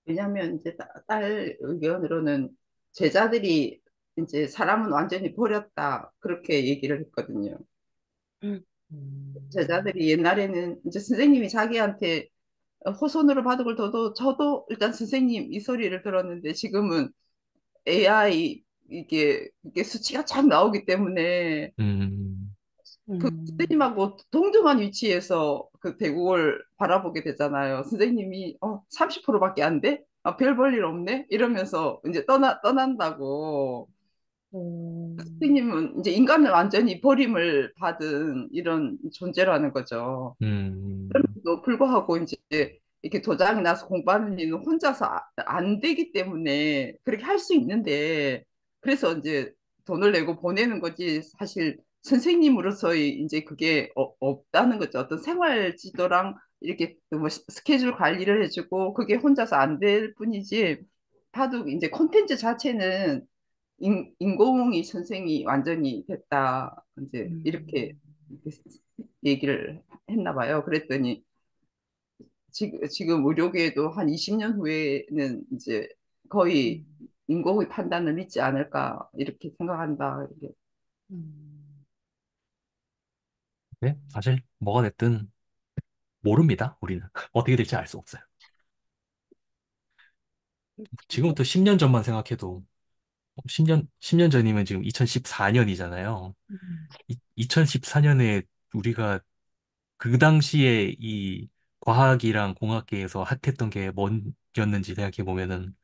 Speaker 2: 왜냐하면 이제 딸 의견으로는 제자들이 이제 사람은 완전히 버렸다 그렇게 얘기를 했거든요.
Speaker 3: 음, 음,
Speaker 2: 제자들이 옛날에는 이제 선생님이 자기한테 호손으로 바둑을 둬도 저도 일단 선생님 이 소리를 들었는데 지금은 AI 이게 수치가 쫙 나오기 때문에
Speaker 1: 음,
Speaker 2: 그
Speaker 3: 음,
Speaker 2: 선생님하고 동등한 위치에서 그 대국을 바라보게 되잖아요. 선생님이 30%밖에 안 돼? 아, 별 볼 일 없네? 이러면서 이제 떠난다고.
Speaker 3: 음,
Speaker 2: 선생님은 이제 인간을 완전히 버림을 받은 이런 존재라는 거죠.
Speaker 1: 음,
Speaker 2: 또 불구하고 이제 이렇게 도장이 나서 공부하는 일은 혼자서 안 되기 때문에 그렇게 할 수 있는데 그래서 이제 돈을 내고 보내는 거지 사실 선생님으로서의 이제 그게 없다는 거죠. 어떤 생활 지도랑 이렇게 뭐 스케줄 관리를 해주고 그게 혼자서 안 될 뿐이지 바둑 이제 콘텐츠 자체는 인공이 선생이 완전히 됐다. 이제
Speaker 3: 음,
Speaker 2: 이렇게 얘기를 했나 봐요. 그랬더니 지금 의료계에도 한 20년 후에는 이제 거의
Speaker 3: 음,
Speaker 2: 인공의 판단을 믿지 않을까 이렇게 생각한다. 이렇게.
Speaker 3: 음.
Speaker 1: 네, 사실 뭐가 됐든 모릅니다. 우리는 어떻게 될지 알 수 없어요. 지금부터 10년 전만 생각해도 10년 전이면 지금 2014년이잖아요.
Speaker 3: 음,
Speaker 1: 2014년에 우리가 그 당시에 이 과학이랑 공학계에서 핫했던 게 뭐였는지 생각해 보면은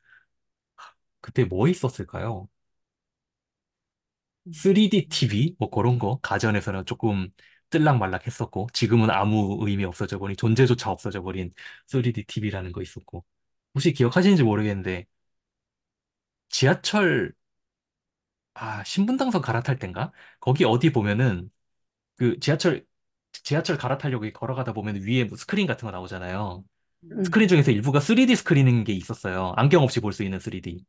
Speaker 1: 그때 뭐 있었을까요?
Speaker 3: 음,
Speaker 1: 3D TV? 뭐 그런 거 가전에서는 조금 뜰락말락 했었고 지금은 아무 의미 없어져 버린 존재조차 없어져 버린 3D TV라는 거 있었고 혹시 기억하시는지 모르겠는데 지하철 신분당선 갈아탈 땐가? 거기 어디 보면은 그 지하철 갈아타려고 걸어가다 보면 위에 뭐 스크린 같은 거 나오잖아요. 스크린
Speaker 3: 음,
Speaker 1: 중에서 일부가 3D 스크린인 게 있었어요. 안경 없이 볼 수 있는 3D.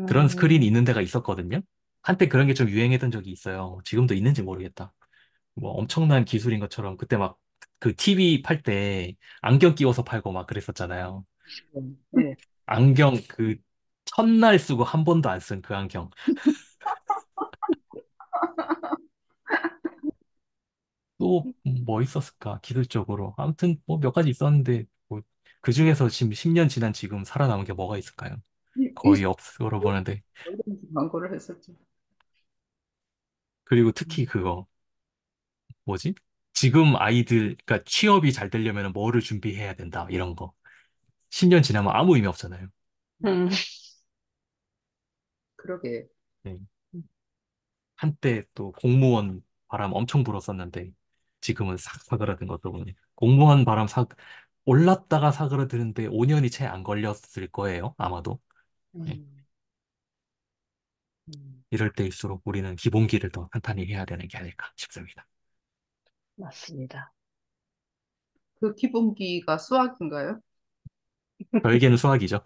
Speaker 1: 그런 스크린이
Speaker 3: 음,
Speaker 1: 있는 데가 있었거든요. 한때 그런 게 좀 유행했던 적이 있어요. 지금도 있는지 모르겠다. 뭐 엄청난 기술인 것처럼 그때 막 그 TV 팔 때 안경 끼워서 팔고 막 그랬었잖아요.
Speaker 2: 네.
Speaker 1: 안경 그 첫날 쓰고 한 번도 안 쓴 그 안경. 또 뭐 있었을까? 기술적으로. 아무튼 뭐 몇 가지 있었는데 뭐 그중에서 지금 10년 지난 지금 살아남은 게 뭐가 있을까요? 거의 없으로 보는데.
Speaker 2: 광고를 했었죠.
Speaker 1: 그리고 특히 그거 뭐지? 지금 아이들 그러니까 취업이 잘 되려면 뭐를 준비해야 된다 이런 거. 10년 지나면 아무 의미 없잖아요.
Speaker 3: 음,
Speaker 2: 그러게.
Speaker 1: 네. 한때 또 공무원 바람 엄청 불었었는데 지금은 싹 사그라든 것도 보니 공무원 바람 싹 올랐다가 사그라드는데 5년이 채 안 걸렸을 거예요. 아마도. 네.
Speaker 3: 음, 음,
Speaker 1: 이럴 때일수록 우리는 기본기를 더 탄탄히 해야 되는 게 아닐까 싶습니다.
Speaker 3: 맞습니다.
Speaker 2: 그 기본기가 수학인가요?
Speaker 1: 저에게는 수학이죠.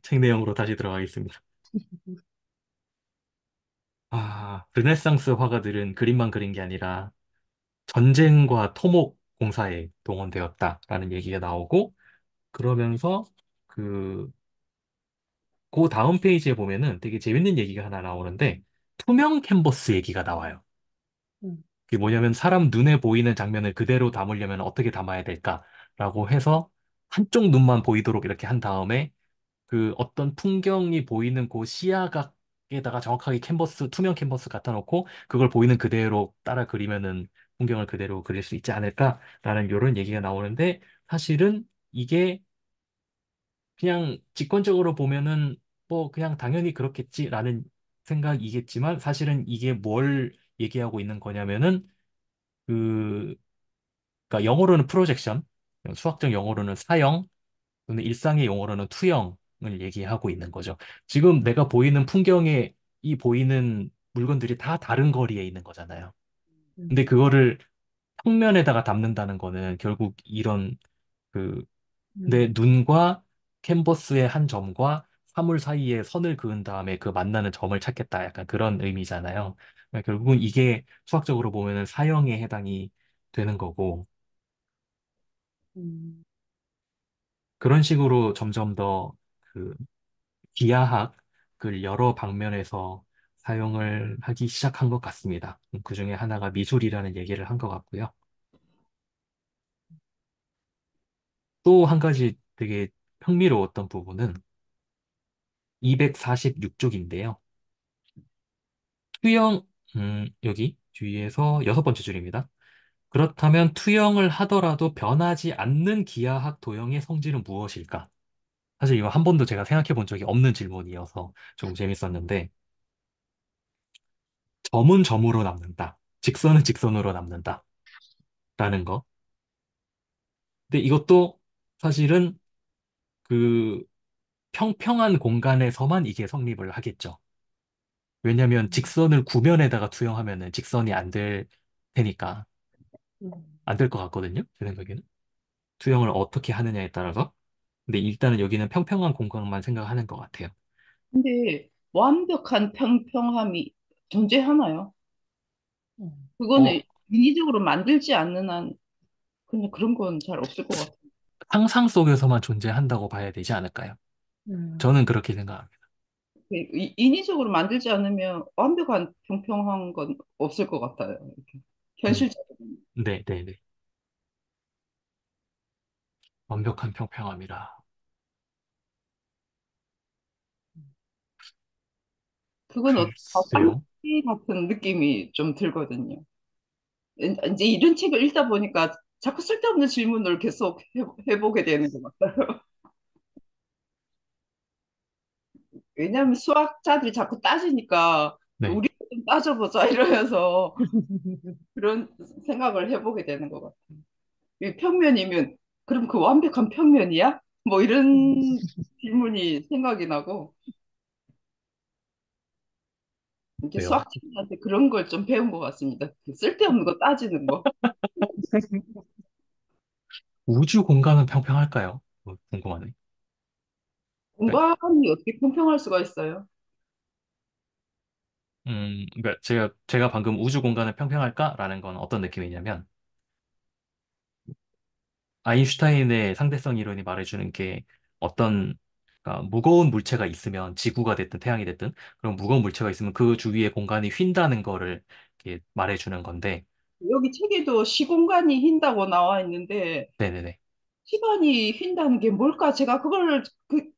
Speaker 1: 책 내용으로 다시 들어가겠습니다. 르네상스 화가들은 그림만 그린 게 아니라 전쟁과 토목 공사에 동원되었다라는 얘기가 나오고 그러면서 그, 그 다음 페이지에 보면은 되게 재밌는 얘기가 하나 나오는데 투명 캔버스 얘기가 나와요.
Speaker 3: 음,
Speaker 1: 그게 뭐냐면 사람 눈에 보이는 장면을 그대로 담으려면 어떻게 담아야 될까라고 해서 한쪽 눈만 보이도록 이렇게 한 다음에 그 어떤 풍경이 보이는 그 시야각에다가 정확하게 캔버스, 투명 캔버스 갖다 놓고 그걸 보이는 그대로 따라 그리면은 풍경을 그대로 그릴 수 있지 않을까라는 이런 얘기가 나오는데 사실은 이게 그냥 직관적으로 보면은 뭐 그냥 당연히 그렇겠지라는 생각이겠지만 사실은 이게 뭘 얘기하고 있는 거냐면은 그 그러니까 영어로는 프로젝션, 수학적 영어로는 사형, 근데 일상의 용어로는 투영을 얘기하고 있는 거죠. 지금 내가 보이는 풍경에 이 보이는 물건들이 다 다른 거리에 있는 거잖아요. 근데
Speaker 3: 음,
Speaker 1: 그거를 평면에다가 담는다는 거는 결국 이런 그 내
Speaker 3: 음,
Speaker 1: 눈과 캔버스의 한 점과 사물 사이에 선을 그은 다음에 그 만나는 점을 찾겠다. 약간 그런 의미잖아요. 그러니까 결국은 이게 수학적으로 보면은 사형에 해당이 되는 거고
Speaker 3: 음,
Speaker 1: 그런 식으로 점점 더그 기하학을 여러 방면에서 사용을 하기 시작한 것 같습니다. 그 중에 하나가 미술이라는 얘기를 한 것 같고요. 또 한 가지 되게 흥미로웠던 부분은 246쪽인데요. 투영, 여기 뒤에서 여섯 번째 줄입니다. 그렇다면 투영을 하더라도 변하지 않는 기하학 도형의 성질은 무엇일까? 사실 이거 한 번도 제가 생각해 본 적이 없는 질문이어서 조금 재밌었는데, 점은 점으로 남는다. 직선은 직선으로 남는다. 라는 거. 근데 이것도 사실은 그 평평한 공간에서만 이게 성립을 하겠죠. 왜냐하면 직선을 구면에다가 투영하면은 직선이 안 될 테니까
Speaker 3: 음.
Speaker 1: 안 될 것 같거든요. 제 생각에는. 투영을 어떻게 하느냐에 따라서. 근데 일단은 여기는 평평한 공간만 생각하는 것 같아요.
Speaker 2: 근데 완벽한 평평함이 존재하나요?
Speaker 3: 음,
Speaker 2: 그거는
Speaker 1: 어,
Speaker 2: 인위적으로 만들지 않는 한 그냥 그런 건 잘 없을 것 같아요.
Speaker 1: 상상 속에서만 존재한다고 봐야 되지 않을까요?
Speaker 3: 음,
Speaker 1: 저는 그렇게 생각합니다.
Speaker 2: 인위적으로 만들지 않으면 완벽한 평평한 건 없을 것 같아요. 이렇게.
Speaker 1: 음,
Speaker 2: 현실적으로.
Speaker 1: 네, 네, 네. 완벽한 평평함이라.
Speaker 2: 그건
Speaker 1: 글쎄요.
Speaker 2: fantasy 같은 느낌이 좀 들거든요. 이제 이런 책을 읽다 보니까 자꾸 쓸데없는 질문을 계속 해보게 되는 것 같아요. 왜냐하면 수학자들이 자꾸 따지니까
Speaker 1: 네.
Speaker 2: 우리도 좀 따져보자 이러면서 그런 생각을 해보게 되는 것 같아요. 이 평면이면 그럼 그 완벽한 평면이야? 뭐
Speaker 3: 음.
Speaker 2: 이런 질문이 생각이 나고 이렇게
Speaker 1: 왜요?
Speaker 2: 수학자들한테 그런 걸 좀 배운 것 같습니다. 그 쓸데없는 거 따지는 거.
Speaker 1: 우주 공간은 평평할까요? 궁금하네. 그러니까,
Speaker 2: 공간이 어떻게 평평할 수가 있어요?
Speaker 1: 그러니까 제가 방금 우주 공간은 평평할까라는 건 어떤 느낌이냐면, 아인슈타인의 상대성 이론이 말해주는 게 어떤 그러니까 무거운 물체가 있으면 지구가 됐든 태양이 됐든 그런 무거운 물체가 있으면 그 주위에 공간이 휜다는 거를 이렇게 말해주는 건데,
Speaker 2: 여기 책에도 시공간이 휜다고 나와 있는데
Speaker 1: 네네네.
Speaker 2: 시간이 휜다는 게 뭘까? 제가 그걸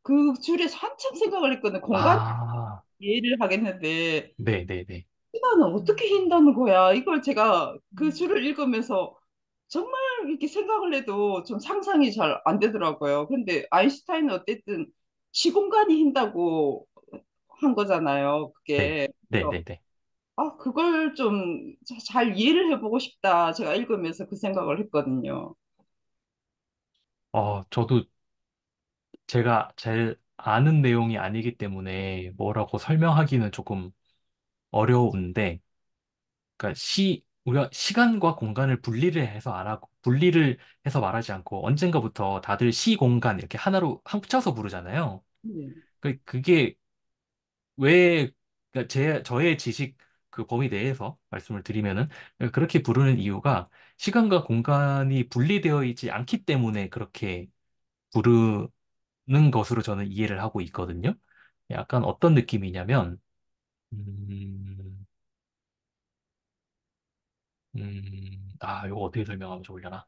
Speaker 2: 그 줄에서 한참 생각을 했거든요. 공간
Speaker 1: 아,
Speaker 2: 이해를 하겠는데
Speaker 1: 네네네.
Speaker 2: 시간은
Speaker 3: 음,
Speaker 2: 어떻게 휜다는 거야? 이걸 제가 그
Speaker 3: 음,
Speaker 2: 줄을 읽으면서 정말 이렇게 생각을 해도 좀 상상이 잘 안 되더라고요. 근데 아인슈타인은 어쨌든 시공간이 휜다고 한 거잖아요.
Speaker 1: 네.
Speaker 2: 그게. 그래서
Speaker 1: 네네네.
Speaker 2: 그걸 좀 잘 이해를 해보고 싶다. 제가 읽으면서 그 생각을 했거든요.
Speaker 1: 저도 제가 잘 아는 내용이 아니기 때문에 뭐라고 설명하기는 조금 어려운데, 그러니까 우리가 시간과 공간을 분리를 해서 말하지 않고 언젠가부터 다들 시공간 이렇게 하나로 합쳐서 부르잖아요.
Speaker 2: 네.
Speaker 1: 그게 왜, 그러니까 저의 지식 그 범위 내에서 말씀을 드리면은 그렇게 부르는 이유가 시간과 공간이 분리되어 있지 않기 때문에 그렇게 부르는 것으로 저는 이해를 하고 있거든요. 약간 어떤 느낌이냐면, 음, 이거 어떻게 설명하면 좋으려나?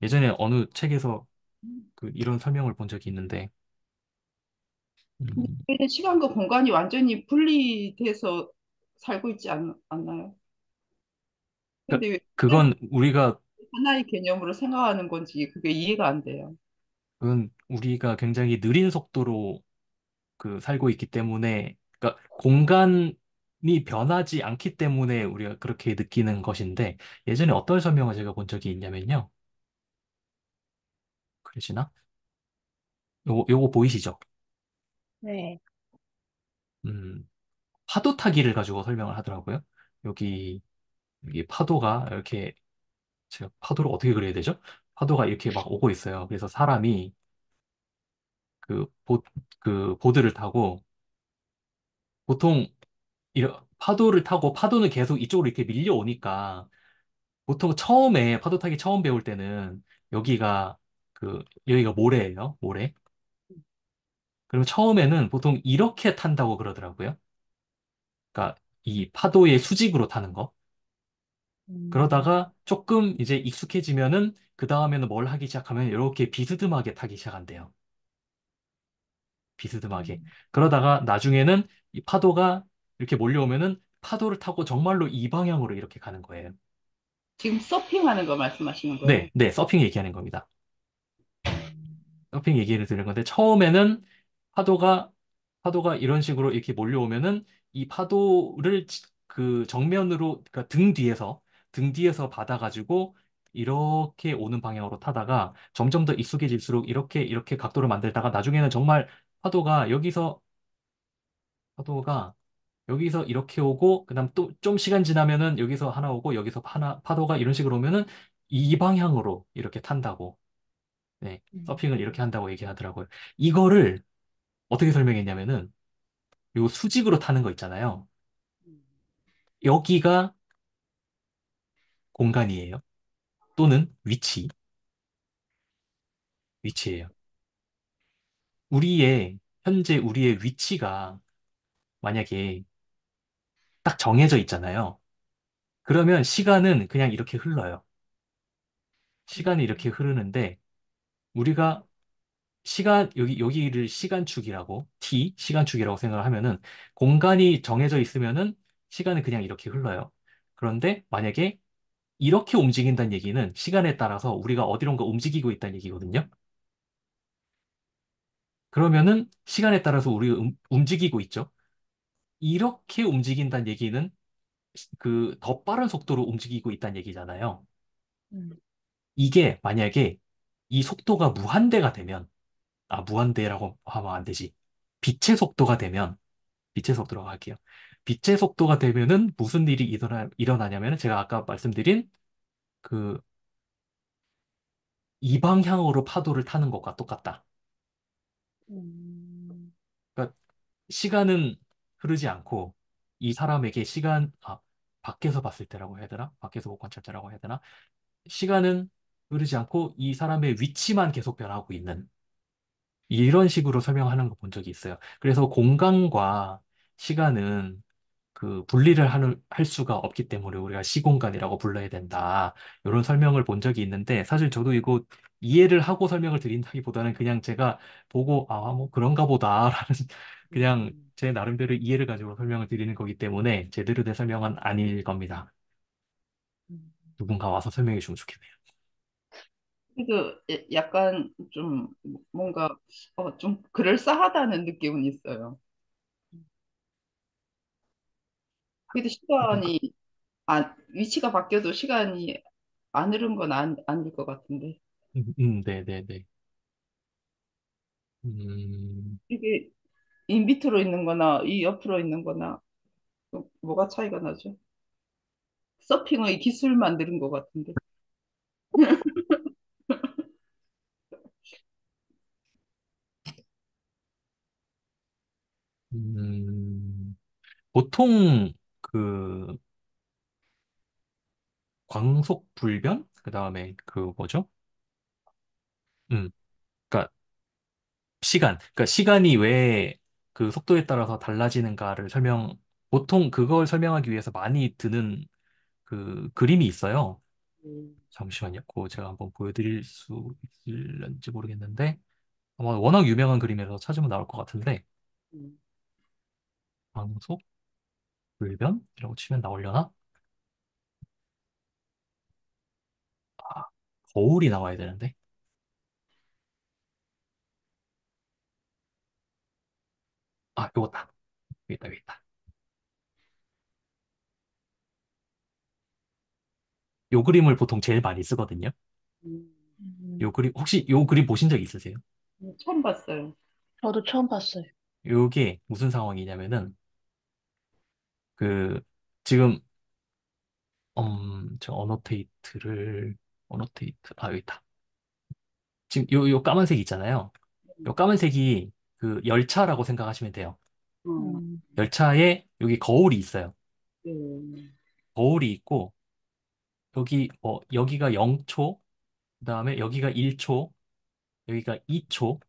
Speaker 1: 예전에 어느 책에서 이런 설명을 본 적이 있는데,
Speaker 2: 근데
Speaker 1: 음,
Speaker 2: 우리는 시간과 공간이 완전히 분리돼서 살고 있지 않나요?
Speaker 1: 그러니까
Speaker 2: 근데 왜 시간을
Speaker 1: 그건 우리가,
Speaker 2: 하나의 개념으로 생각하는 건지 그게 이해가 안 돼요.
Speaker 1: 그건 우리가 굉장히 느린 속도로 살고 있기 때문에, 그러니까 공간이 변하지 않기 때문에 우리가 그렇게 느끼는 것인데, 예전에 어떤 설명을 제가 본 적이 있냐면요. 그러시나? 요거 보이시죠?
Speaker 3: 네.
Speaker 1: 음, 파도 타기를 가지고 설명을 하더라고요. 여기, 여기 파도가 이렇게, 제가 파도를 어떻게 그려야 되죠? 파도가 이렇게 막 오고 있어요. 그래서 사람이 그, 보, 그 보드를 타고, 보통, 파도를 타고 파도는 계속 이쪽으로 이렇게 밀려오니까, 보통 처음에 파도 타기 처음 배울 때는 여기가 여기가 모래예요. 모래. 그러면 처음에는 보통 이렇게 탄다고 그러더라고요. 그러니까 이 파도의 수직으로 타는 거.
Speaker 3: 음,
Speaker 1: 그러다가 조금 이제 익숙해지면은 그 다음에는 뭘 하기 시작하면 이렇게 비스듬하게 타기 시작한대요. 비스듬하게.
Speaker 3: 음,
Speaker 1: 그러다가 나중에는 이 파도가 이렇게 몰려오면은 파도를 타고 정말로 이 방향으로 이렇게 가는 거예요.
Speaker 2: 지금 서핑하는 거 말씀하시는 거예요?
Speaker 1: 네, 네, 서핑 얘기하는 겁니다.
Speaker 3: 음,
Speaker 1: 서핑 얘기를 드는 건데 처음에는 파도가 파도가 이런 식으로 이렇게 몰려오면은 이 파도를 정면으로 그러니까 등 뒤에서 받아가지고 이렇게 오는 방향으로 타다가 점점 더 익숙해질수록 이렇게 각도를 만들다가 나중에는 정말 파도가 파도가 여기서 이렇게 오고 그다음 또 좀 시간 지나면은 여기서 하나 오고 여기서 하나 파도가 이런 식으로 오면은 이 방향으로 이렇게 탄다고. 네, 서핑을 이렇게
Speaker 3: 음,
Speaker 1: 한다고 얘기하더라고요. 이거를 어떻게 설명했냐면은 요 수직으로 타는 거 있잖아요. 여기가 공간이에요. 또는 위치예요. 현재 우리의 위치가 만약에 딱 정해져 있잖아요. 그러면 시간은 그냥 이렇게 흘러요. 시간이 이렇게
Speaker 3: 음,
Speaker 1: 흐르는데 우리가 여기를 시간축이라고, 시간축이라고 생각을 하면은 공간이 정해져 있으면은 시간은 그냥 이렇게 흘러요. 그런데 만약에 이렇게 움직인다는 얘기는 시간에 따라서 우리가 어디론가 움직이고 있다는 얘기거든요. 그러면은 시간에 따라서 우리가 움직이고 있죠. 이렇게 움직인다는 얘기는 더 빠른 속도로 움직이고 있다는 얘기잖아요.
Speaker 3: 음,
Speaker 1: 이게 만약에 이 속도가 무한대가 되면, 무한대라고 하면 안 되지. 빛의 속도가 되면, 빛의 속도라고 할게요. 빛의 속도가 되면은 무슨 일이 일어나냐면은 제가 아까 말씀드린 그 이 방향으로 파도를 타는 것과 똑같다.
Speaker 3: 음,
Speaker 1: 그러니까 시간은 흐르지 않고 이 사람에게 밖에서 봤을 때라고 해야 되나? 밖에서 본 관찰자라고 해야 되나? 시간은 흐르지 않고 이 사람의 위치만 계속 변하고 있는 이런 식으로 설명하는 거 본 적이 있어요. 그래서 공간과 시간은 분리를 할 수가 없기 때문에 우리가 시공간이라고 불러야 된다. 이런 설명을 본 적이 있는데 사실 저도 이거 이해를 하고 설명을 드린다기보다는 그냥 제가 보고 뭐 그런가 보다라는 그냥
Speaker 3: 음,
Speaker 1: 제 나름대로 이해를 가지고 설명을 드리는 거기 때문에 제대로 된 설명은 아닐 겁니다.
Speaker 3: 음,
Speaker 1: 누군가 와서 설명해 주면 좋겠네요.
Speaker 2: 그래도 약간 좀 뭔가 좀 그럴싸하다는 느낌은 있어요. 그래도
Speaker 1: 누군가?
Speaker 2: 시간이 위치가 바뀌어도 시간이 안 흐른 건 아닐 것 같은데.
Speaker 1: 네네네. 음,
Speaker 2: 이게 이 밑으로 있는 거나 이 옆으로 있는 거나 뭐가 차이가 나죠? 서핑의 기술 만드는 것 같은데.
Speaker 1: 음, 보통 그 광속불변? 그 다음에 뭐죠? 음. 그러니까 그러니까 시간이 왜 그 속도에 따라서 달라지는가를 보통 그걸 설명하기 위해서 많이 드는 그 그림이 있어요.
Speaker 2: 음,
Speaker 1: 잠시만요. 그거 제가 한번 보여드릴 수 있을지 모르겠는데, 아마 워낙 유명한 그림이라서 찾으면 나올 것 같은데,
Speaker 2: 음.
Speaker 1: 방속 불변이라고 치면 나오려나? 아, 거울이 나와야 되는데. 아, 요거다. 여기 있다, 여기 있다. 요 그림을 보통 제일 많이 쓰거든요.
Speaker 2: 음.
Speaker 3: 음,
Speaker 1: 혹시 요 그림 보신 적 있으세요?
Speaker 2: 처음 봤어요.
Speaker 3: 저도 처음 봤어요.
Speaker 1: 요게 무슨 상황이냐면은, 그, 지금, 저 여기 있다. 지금 요 까만색 있잖아요. 요 까만색이 그 열차라고 생각하시면 돼요.
Speaker 2: 어,
Speaker 3: 음,
Speaker 1: 열차에 여기 거울이 있어요.
Speaker 2: 네.
Speaker 1: 거울이 있고, 여기가 0초, 그다음에 여기가 1초, 여기가 2초,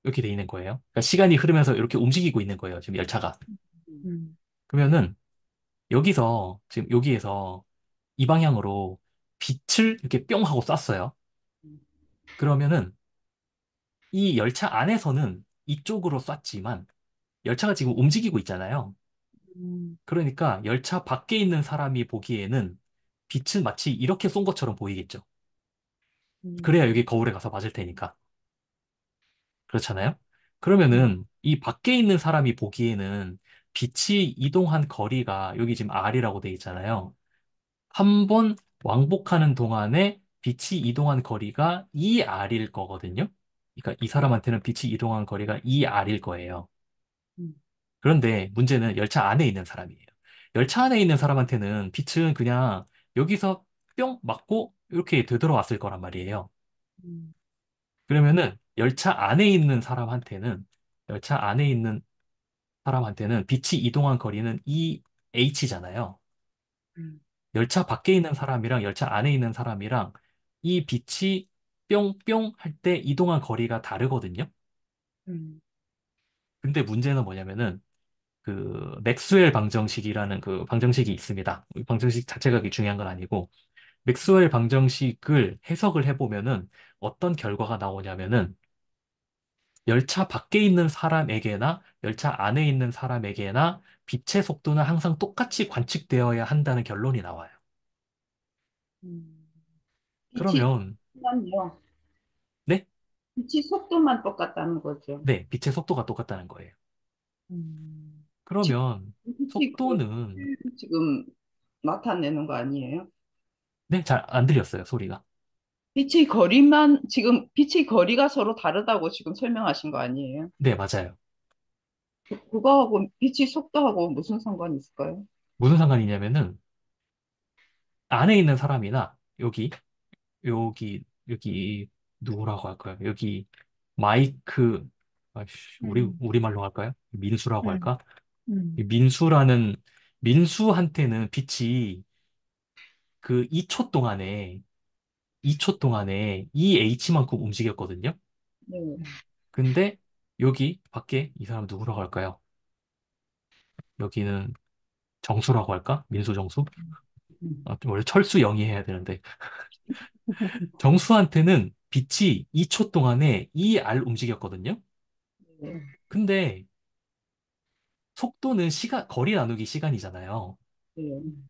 Speaker 1: 이렇게 돼 있는 거예요. 그러니까 시간이 흐르면서 이렇게 움직이고 있는 거예요, 지금 열차가.
Speaker 2: 음,
Speaker 3: 음,
Speaker 1: 그러면은 지금 여기에서 이 방향으로 빛을 이렇게 뿅 하고 쐈어요.
Speaker 2: 음,
Speaker 1: 그러면은 이 열차 안에서는 이쪽으로 쐈지만 열차가 지금 움직이고 있잖아요.
Speaker 3: 음,
Speaker 1: 그러니까 열차 밖에 있는 사람이 보기에는 빛은 마치 이렇게 쏜 것처럼 보이겠죠. 그래야
Speaker 3: 음,
Speaker 1: 여기 거울에 가서 맞을 테니까. 그렇잖아요?
Speaker 3: 음,
Speaker 1: 그러면은 이 밖에 있는 사람이 보기에는 빛이 이동한 거리가 여기 지금 R이라고 돼 있잖아요. 한 번 왕복하는 동안에 빛이 이동한 거리가 2R일 거거든요. 그러니까 이 사람한테는 빛이 이동한 거리가 2R일 거예요.
Speaker 3: 음,
Speaker 1: 그런데 문제는 열차 안에 있는 사람이에요. 열차 안에 있는 사람한테는 빛은 그냥 여기서 뿅 맞고 이렇게 되돌아왔을 거란 말이에요.
Speaker 3: 음,
Speaker 1: 그러면은 열차 안에 있는 사람한테는 빛이 이동한 거리는 EH잖아요.
Speaker 3: 음,
Speaker 1: 열차 밖에 있는 사람이랑 열차 안에 있는 사람이랑 이 빛이 뿅뿅 할 때 이동한 거리가 다르거든요.
Speaker 3: 음,
Speaker 1: 근데 문제는 뭐냐면은 그 맥스웰 방정식이라는 그 방정식이 있습니다. 이 방정식 자체가 그게 중요한 건 아니고 맥스웰 방정식을 해석을 해보면은 어떤 결과가 나오냐면은 열차 밖에 있는 사람에게나 열차 안에 있는 사람에게나 빛의 속도는 항상 똑같이 관측되어야 한다는 결론이 나와요.
Speaker 3: 음,
Speaker 2: 빛이
Speaker 1: 그러면
Speaker 2: 속도만요.
Speaker 1: 네?
Speaker 2: 빛이 속도만 똑같다는 거죠.
Speaker 1: 네, 빛의 속도가 똑같다는 거예요.
Speaker 3: 음,
Speaker 2: 지금
Speaker 1: 그러면
Speaker 2: 빛이
Speaker 1: 속도는
Speaker 2: 거리를 지금 나타내는 거 아니에요?
Speaker 1: 네, 잘 안 들렸어요, 소리가.
Speaker 2: 지금 빛의 거리가 서로 다르다고 지금 설명하신 거 아니에요?
Speaker 1: 네, 맞아요.
Speaker 2: 그거하고 빛의 속도하고 무슨 상관이 있을까요?
Speaker 1: 무슨 상관이냐면은 안에 있는 사람이나 여기 누구라고 할까요? 여기 마이크 아이씨,
Speaker 3: 음,
Speaker 1: 우리말로 할까요? 민수라고
Speaker 3: 음,
Speaker 1: 할까? 이
Speaker 3: 음,
Speaker 1: 민수한테는 빛이 그 2초 동안에 EH만큼 움직였거든요.
Speaker 2: 네.
Speaker 1: 근데 여기 밖에 이 사람 누구라고 할까요? 여기는 정수라고 할까? 민수 정수?
Speaker 3: 음,
Speaker 1: 원래 철수 영이 해야 되는데 정수한테는 빛이 2초 동안에 2R 움직였거든요.
Speaker 2: 네.
Speaker 1: 근데 속도는 거리 나누기 시간이잖아요.
Speaker 2: 네.
Speaker 3: 음,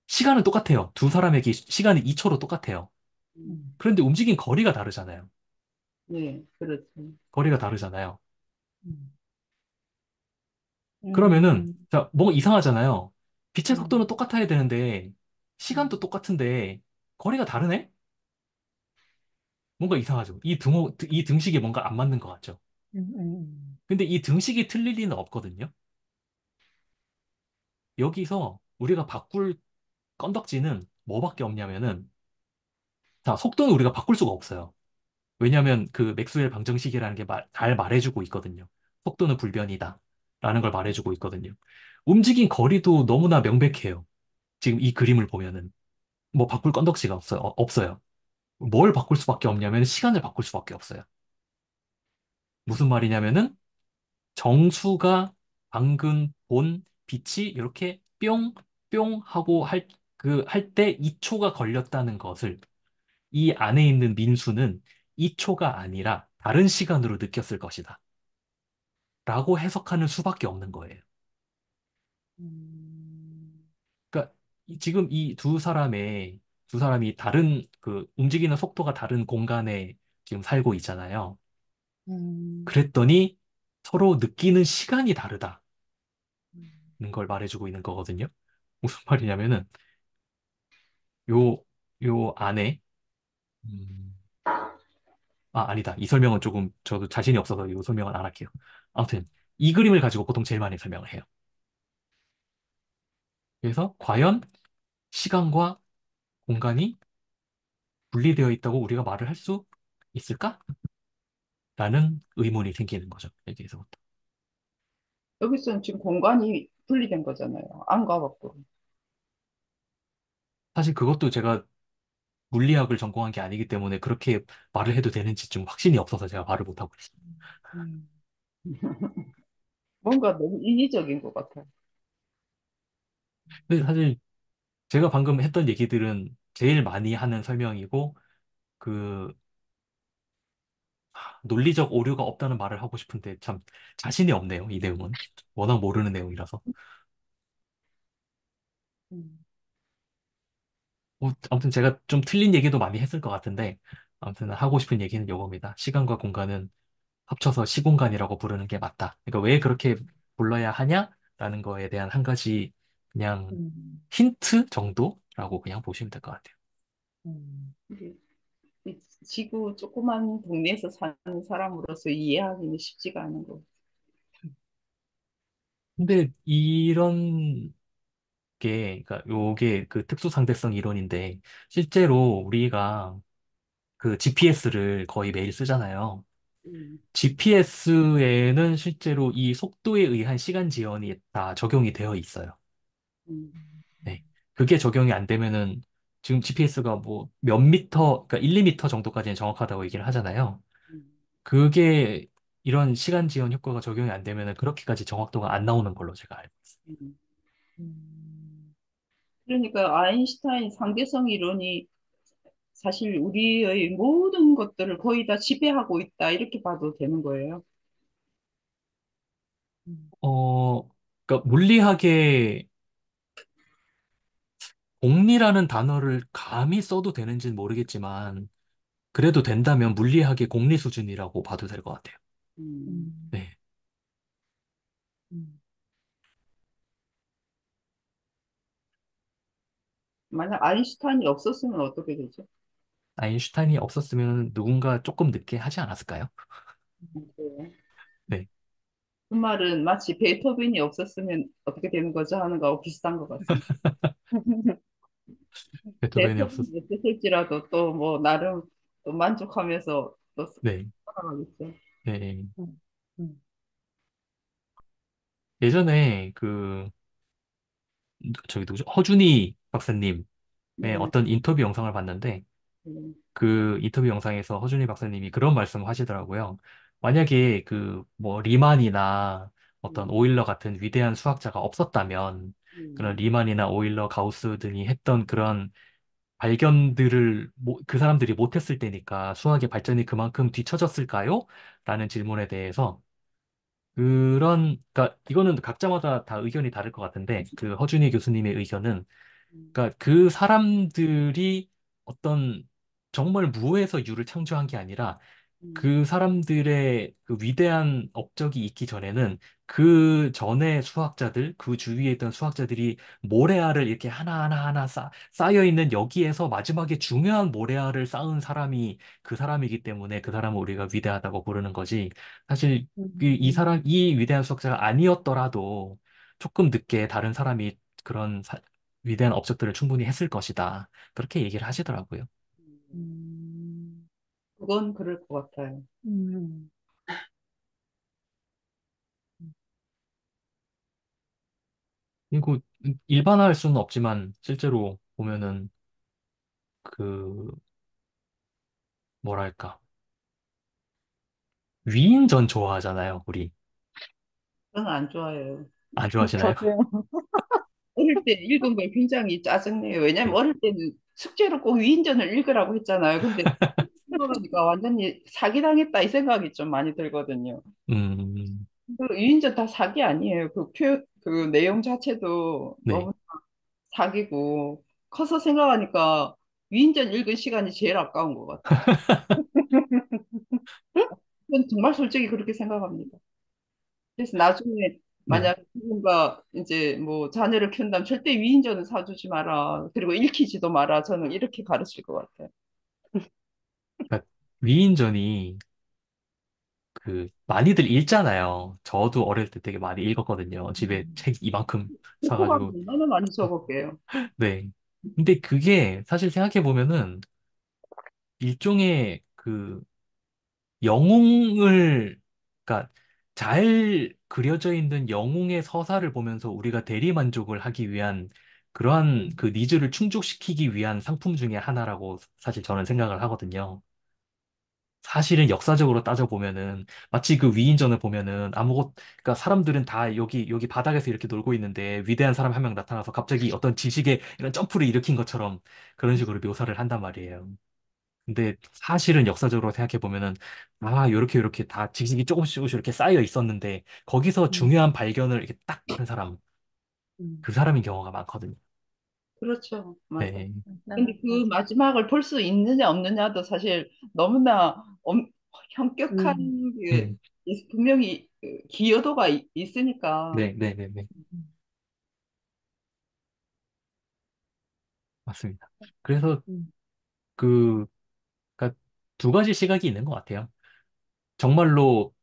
Speaker 1: 시간은 똑같아요. 두 사람에게 시간이 2초로 똑같아요.
Speaker 2: 음,
Speaker 3: 음,
Speaker 1: 그런데 움직인 거리가 다르잖아요.
Speaker 2: 네, 그렇죠.
Speaker 1: 거리가 다르잖아요.
Speaker 3: 음,
Speaker 1: 그러면은,
Speaker 3: 음,
Speaker 1: 자, 뭔가 이상하잖아요. 빛의
Speaker 3: 음,
Speaker 1: 속도는 똑같아야 되는데, 시간도
Speaker 3: 음,
Speaker 1: 똑같은데, 거리가 다르네? 뭔가 이상하죠. 이 등식이 뭔가 안 맞는 것 같죠.
Speaker 3: 음,
Speaker 1: 근데 이 등식이 틀릴 리는 없거든요. 여기서 우리가 바꿀 건덕지는 뭐밖에 없냐면은, 자, 속도는 우리가 바꿀 수가 없어요. 왜냐하면 그 맥스웰 방정식이라는 게 잘 말해주고 있거든요. 속도는 불변이다. 라는 걸 말해주고 있거든요. 움직인 거리도 너무나 명백해요. 지금 이 그림을 보면은. 뭐 바꿀 건덕지가 없어요. 없어요. 뭘 바꿀 수밖에 없냐면 시간을 바꿀 수밖에 없어요. 무슨 말이냐면은 정수가 방금 본 빛이 이렇게 뿅, 뿅 하고 할 때 2초가 걸렸다는 것을 이 안에 있는 민수는 2초가 아니라 다른 시간으로 느꼈을 것이다. 라고 해석하는 수밖에 없는 거예요.
Speaker 3: 음,
Speaker 1: 그러니까 지금 이 두 사람이 다른 그 움직이는 속도가 다른 공간에 지금 살고 있잖아요.
Speaker 3: 음,
Speaker 1: 그랬더니 서로 느끼는 시간이 다르다는
Speaker 3: 음,
Speaker 1: 걸 말해주고 있는 거거든요. 무슨 말이냐면은 요, 요 안에 음, 아니다. 이 설명은 조금 저도 자신이 없어서 이 설명은 안 할게요. 아무튼 이 그림을 가지고 보통 제일 많이 설명을 해요. 그래서 과연 시간과 공간이 분리되어 있다고 우리가 말을 할 수 있을까? 라는 의문이 생기는 거죠. 여기에서부터.
Speaker 2: 여기서는 지금 공간이 분리된 거잖아요. 안과 밖으로.
Speaker 1: 사실 그것도 제가 물리학을 전공한 게 아니기 때문에 그렇게 말을 해도 되는지 좀 확신이 없어서 제가 말을 못하고 있어요.
Speaker 3: 음,
Speaker 2: 뭔가 너무 인위적인 것 같아요.
Speaker 1: 근데 사실 제가 방금 했던 얘기들은 제일 많이 하는 설명이고 그 논리적 오류가 없다는 말을 하고 싶은데 참 자신이 없네요. 이 내용은. 워낙 모르는 내용이라서.
Speaker 3: 음,
Speaker 1: 아무튼 제가 좀 틀린 얘기도 많이 했을 것 같은데 아무튼 하고 싶은 얘기는 이겁니다. 시간과 공간은 합쳐서 시공간이라고 부르는 게 맞다. 그러니까 왜 그렇게 불러야 하냐라는 거에 대한 한 가지 그냥
Speaker 3: 음,
Speaker 1: 힌트 정도라고 그냥 보시면 될 것 같아요.
Speaker 3: 음,
Speaker 2: 이게 이 지구 조그만 동네에서 사는 사람으로서 이해하기는 쉽지가 않은 거.
Speaker 1: 근데 이런 그러니까 요게 그 특수상대성 이론인데 실제로 우리가 그 GPS를 거의 매일 쓰잖아요.
Speaker 2: 음,
Speaker 1: GPS에는 실제로 이 속도에 의한 시간 지연이 다 적용이 되어 있어요.
Speaker 2: 음,
Speaker 1: 네. 그게 적용이 안 되면은 지금 GPS가 뭐 몇 미터, 그러니까 1, 2미터 정도까지는 정확하다고 얘기를 하잖아요.
Speaker 2: 음,
Speaker 1: 그게 이런 시간 지연 효과가 적용이 안 되면은 그렇게까지 정확도가 안 나오는 걸로 제가 알고 있어요.
Speaker 2: 음.
Speaker 3: 음,
Speaker 2: 그러니까 아인슈타인 상대성 이론이 사실 우리의 모든 것들을 거의 다 지배하고 있다. 이렇게 봐도 되는 거예요.
Speaker 3: 음,
Speaker 1: 그러니까 물리학의 공리라는 단어를 감히 써도 되는지는 모르겠지만 그래도 된다면 물리학의 공리 수준이라고 봐도 될 것 같아요.
Speaker 2: 음.
Speaker 3: 음,
Speaker 1: 네.
Speaker 3: 음,
Speaker 2: 만약 아인슈타인이 없었으면 어떻게 되죠?
Speaker 1: 아인슈타인이 없었으면 누군가 조금 늦게 하지 않았을까요?
Speaker 2: 그래요.
Speaker 1: 네.
Speaker 2: 그 말은 마치 베토벤이 없었으면 어떻게 되는 거죠 하는 거하고 비슷한 것 같습니다.
Speaker 1: 베토벤이 없었,
Speaker 2: 베토벤이 없었을지라도 또 뭐 나름 또 만족하면서 또
Speaker 1: 네.
Speaker 2: 살아가겠죠.
Speaker 1: 네.
Speaker 3: 음, 음,
Speaker 1: 예전에 저기 누구죠? 허준이 박사님의
Speaker 2: 네.
Speaker 1: 어떤 인터뷰 영상을 봤는데
Speaker 2: 네.
Speaker 1: 그 인터뷰 영상에서 허준이 박사님이 그런 말씀을 하시더라고요. 만약에 그 뭐 리만이나 어떤
Speaker 2: 음,
Speaker 1: 오일러 같은 위대한 수학자가 없었다면 그런
Speaker 2: 음,
Speaker 1: 리만이나 오일러, 가우스 등이 했던 그런 발견들을 그 사람들이 못했을 때니까 수학의 발전이 그만큼 뒤처졌을까요? 라는 질문에 대해서 그러니까 이거는 각자마다 다 의견이 다를 것 같은데 그 허준희 교수님의 의견은
Speaker 2: 음,
Speaker 1: 그러니까 그 사람들이 어떤 정말 무에서 유를 창조한 게 아니라
Speaker 2: 음,
Speaker 1: 그 사람들의 그 위대한 업적이 있기 전에는 그 전에 수학자들, 그 주위에 있던 수학자들이 모래알을 이렇게 하나하나 쌓여 있는 여기에서 마지막에 중요한 모래알을 쌓은 사람이 그 사람이기 때문에 그 사람을 우리가 위대하다고 부르는 거지. 사실 이 위대한 수학자가 아니었더라도 조금 늦게 다른 사람이 그런 위대한 업적들을 충분히 했을 것이다. 그렇게 얘기를 하시더라고요.
Speaker 3: 음,
Speaker 2: 그건 그럴 것 같아요.
Speaker 3: 음,
Speaker 1: 그리고 일반화할 수는 없지만 실제로 보면은 그 뭐랄까. 위인전 좋아하잖아요, 우리.
Speaker 2: 저는 안 좋아해요.
Speaker 1: 안 좋아하시나요?
Speaker 3: 저도요.
Speaker 2: 어릴 때 읽은 걸 굉장히 짜증내요. 왜냐면
Speaker 1: 네.
Speaker 2: 어릴 때는 숙제로 꼭 위인전을 읽으라고 했잖아요. 근데 들어보니까 완전히 사기당했다 이 생각이 좀 많이 들거든요.
Speaker 1: 음,
Speaker 2: 그 위인전 다 사기 아니에요. 그 내용 자체도
Speaker 1: 네.
Speaker 2: 너무 사기고 커서 생각하니까 위인전 읽은 시간이 제일 아까운 것 같아요. 저는 정말 솔직히 그렇게 생각합니다. 그래서 나중에
Speaker 1: 네.
Speaker 2: 만약 누군가 이제 뭐 자녀를 키운다면 절대 위인전은 사주지 마라. 그리고 읽히지도 마라. 저는 이렇게 가르칠 것 같아요.
Speaker 1: 그러니까 위인전이 그 많이들 읽잖아요. 저도 어릴 때 되게 많이 읽었거든요. 집에
Speaker 3: 음,
Speaker 1: 책 이만큼
Speaker 2: 호감
Speaker 1: 사가지고.
Speaker 2: 얼마나 많이 적을게요.
Speaker 1: 네. 근데 그게 사실 생각해 보면은 일종의 그 영웅을, 그러니까 잘 그려져 있는 영웅의 서사를 보면서 우리가 대리 만족을 하기 위한 그러한 그 니즈를 충족시키기 위한 상품 중에 하나라고 사실 저는 생각을 하거든요. 사실은 역사적으로 따져보면은 마치 그 위인전을 보면은 그러니까 사람들은 다 여기 바닥에서 이렇게 놀고 있는데 위대한 사람 한 명 나타나서 갑자기 어떤 지식의 이런 점프를 일으킨 것처럼 그런 식으로 묘사를 한단 말이에요. 근데 사실은 역사적으로 생각해 보면은 요렇게 다 지식이 조금씩 조금씩 이렇게 쌓여 있었는데 거기서
Speaker 3: 음,
Speaker 1: 중요한 발견을 이렇게 딱 한 사람,
Speaker 3: 음.
Speaker 1: 그 사람인 경우가 많거든요.
Speaker 2: 그렇죠. 맞아요.
Speaker 1: 네,
Speaker 2: 근데 그
Speaker 3: 맞아요.
Speaker 2: 마지막을 볼 수 있느냐 없느냐도 사실 너무나 현격한
Speaker 3: 음,
Speaker 2: 게
Speaker 1: 음,
Speaker 2: 분명히 그 기여도가 있으니까.
Speaker 1: 네, 네, 네, 네,
Speaker 3: 음,
Speaker 1: 맞습니다. 그래서
Speaker 3: 음,
Speaker 1: 그, 그러니까 두 가지 시각이 있는 것 같아요. 정말로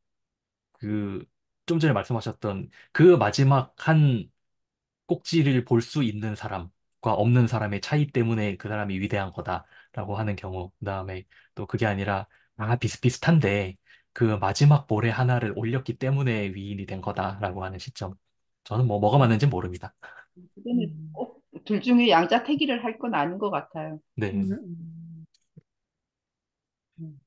Speaker 1: 그 좀 전에 말씀하셨던 그 마지막 한 꼭지를 볼 수 있는 사람과 없는 사람의 차이 때문에 그 사람이 위대한 거다라고 하는 경우, 그다음에 또 그게 아니라 비슷비슷한데 그 마지막 모래 하나를 올렸기 때문에 위인이 된 거다라고 하는 시점. 저는 뭐가 맞는지 모릅니다.
Speaker 2: 그거는
Speaker 3: 음,
Speaker 2: 꼭 둘 중에 양자택일을 할 건 아닌 것 같아요.
Speaker 1: 네.
Speaker 3: 음.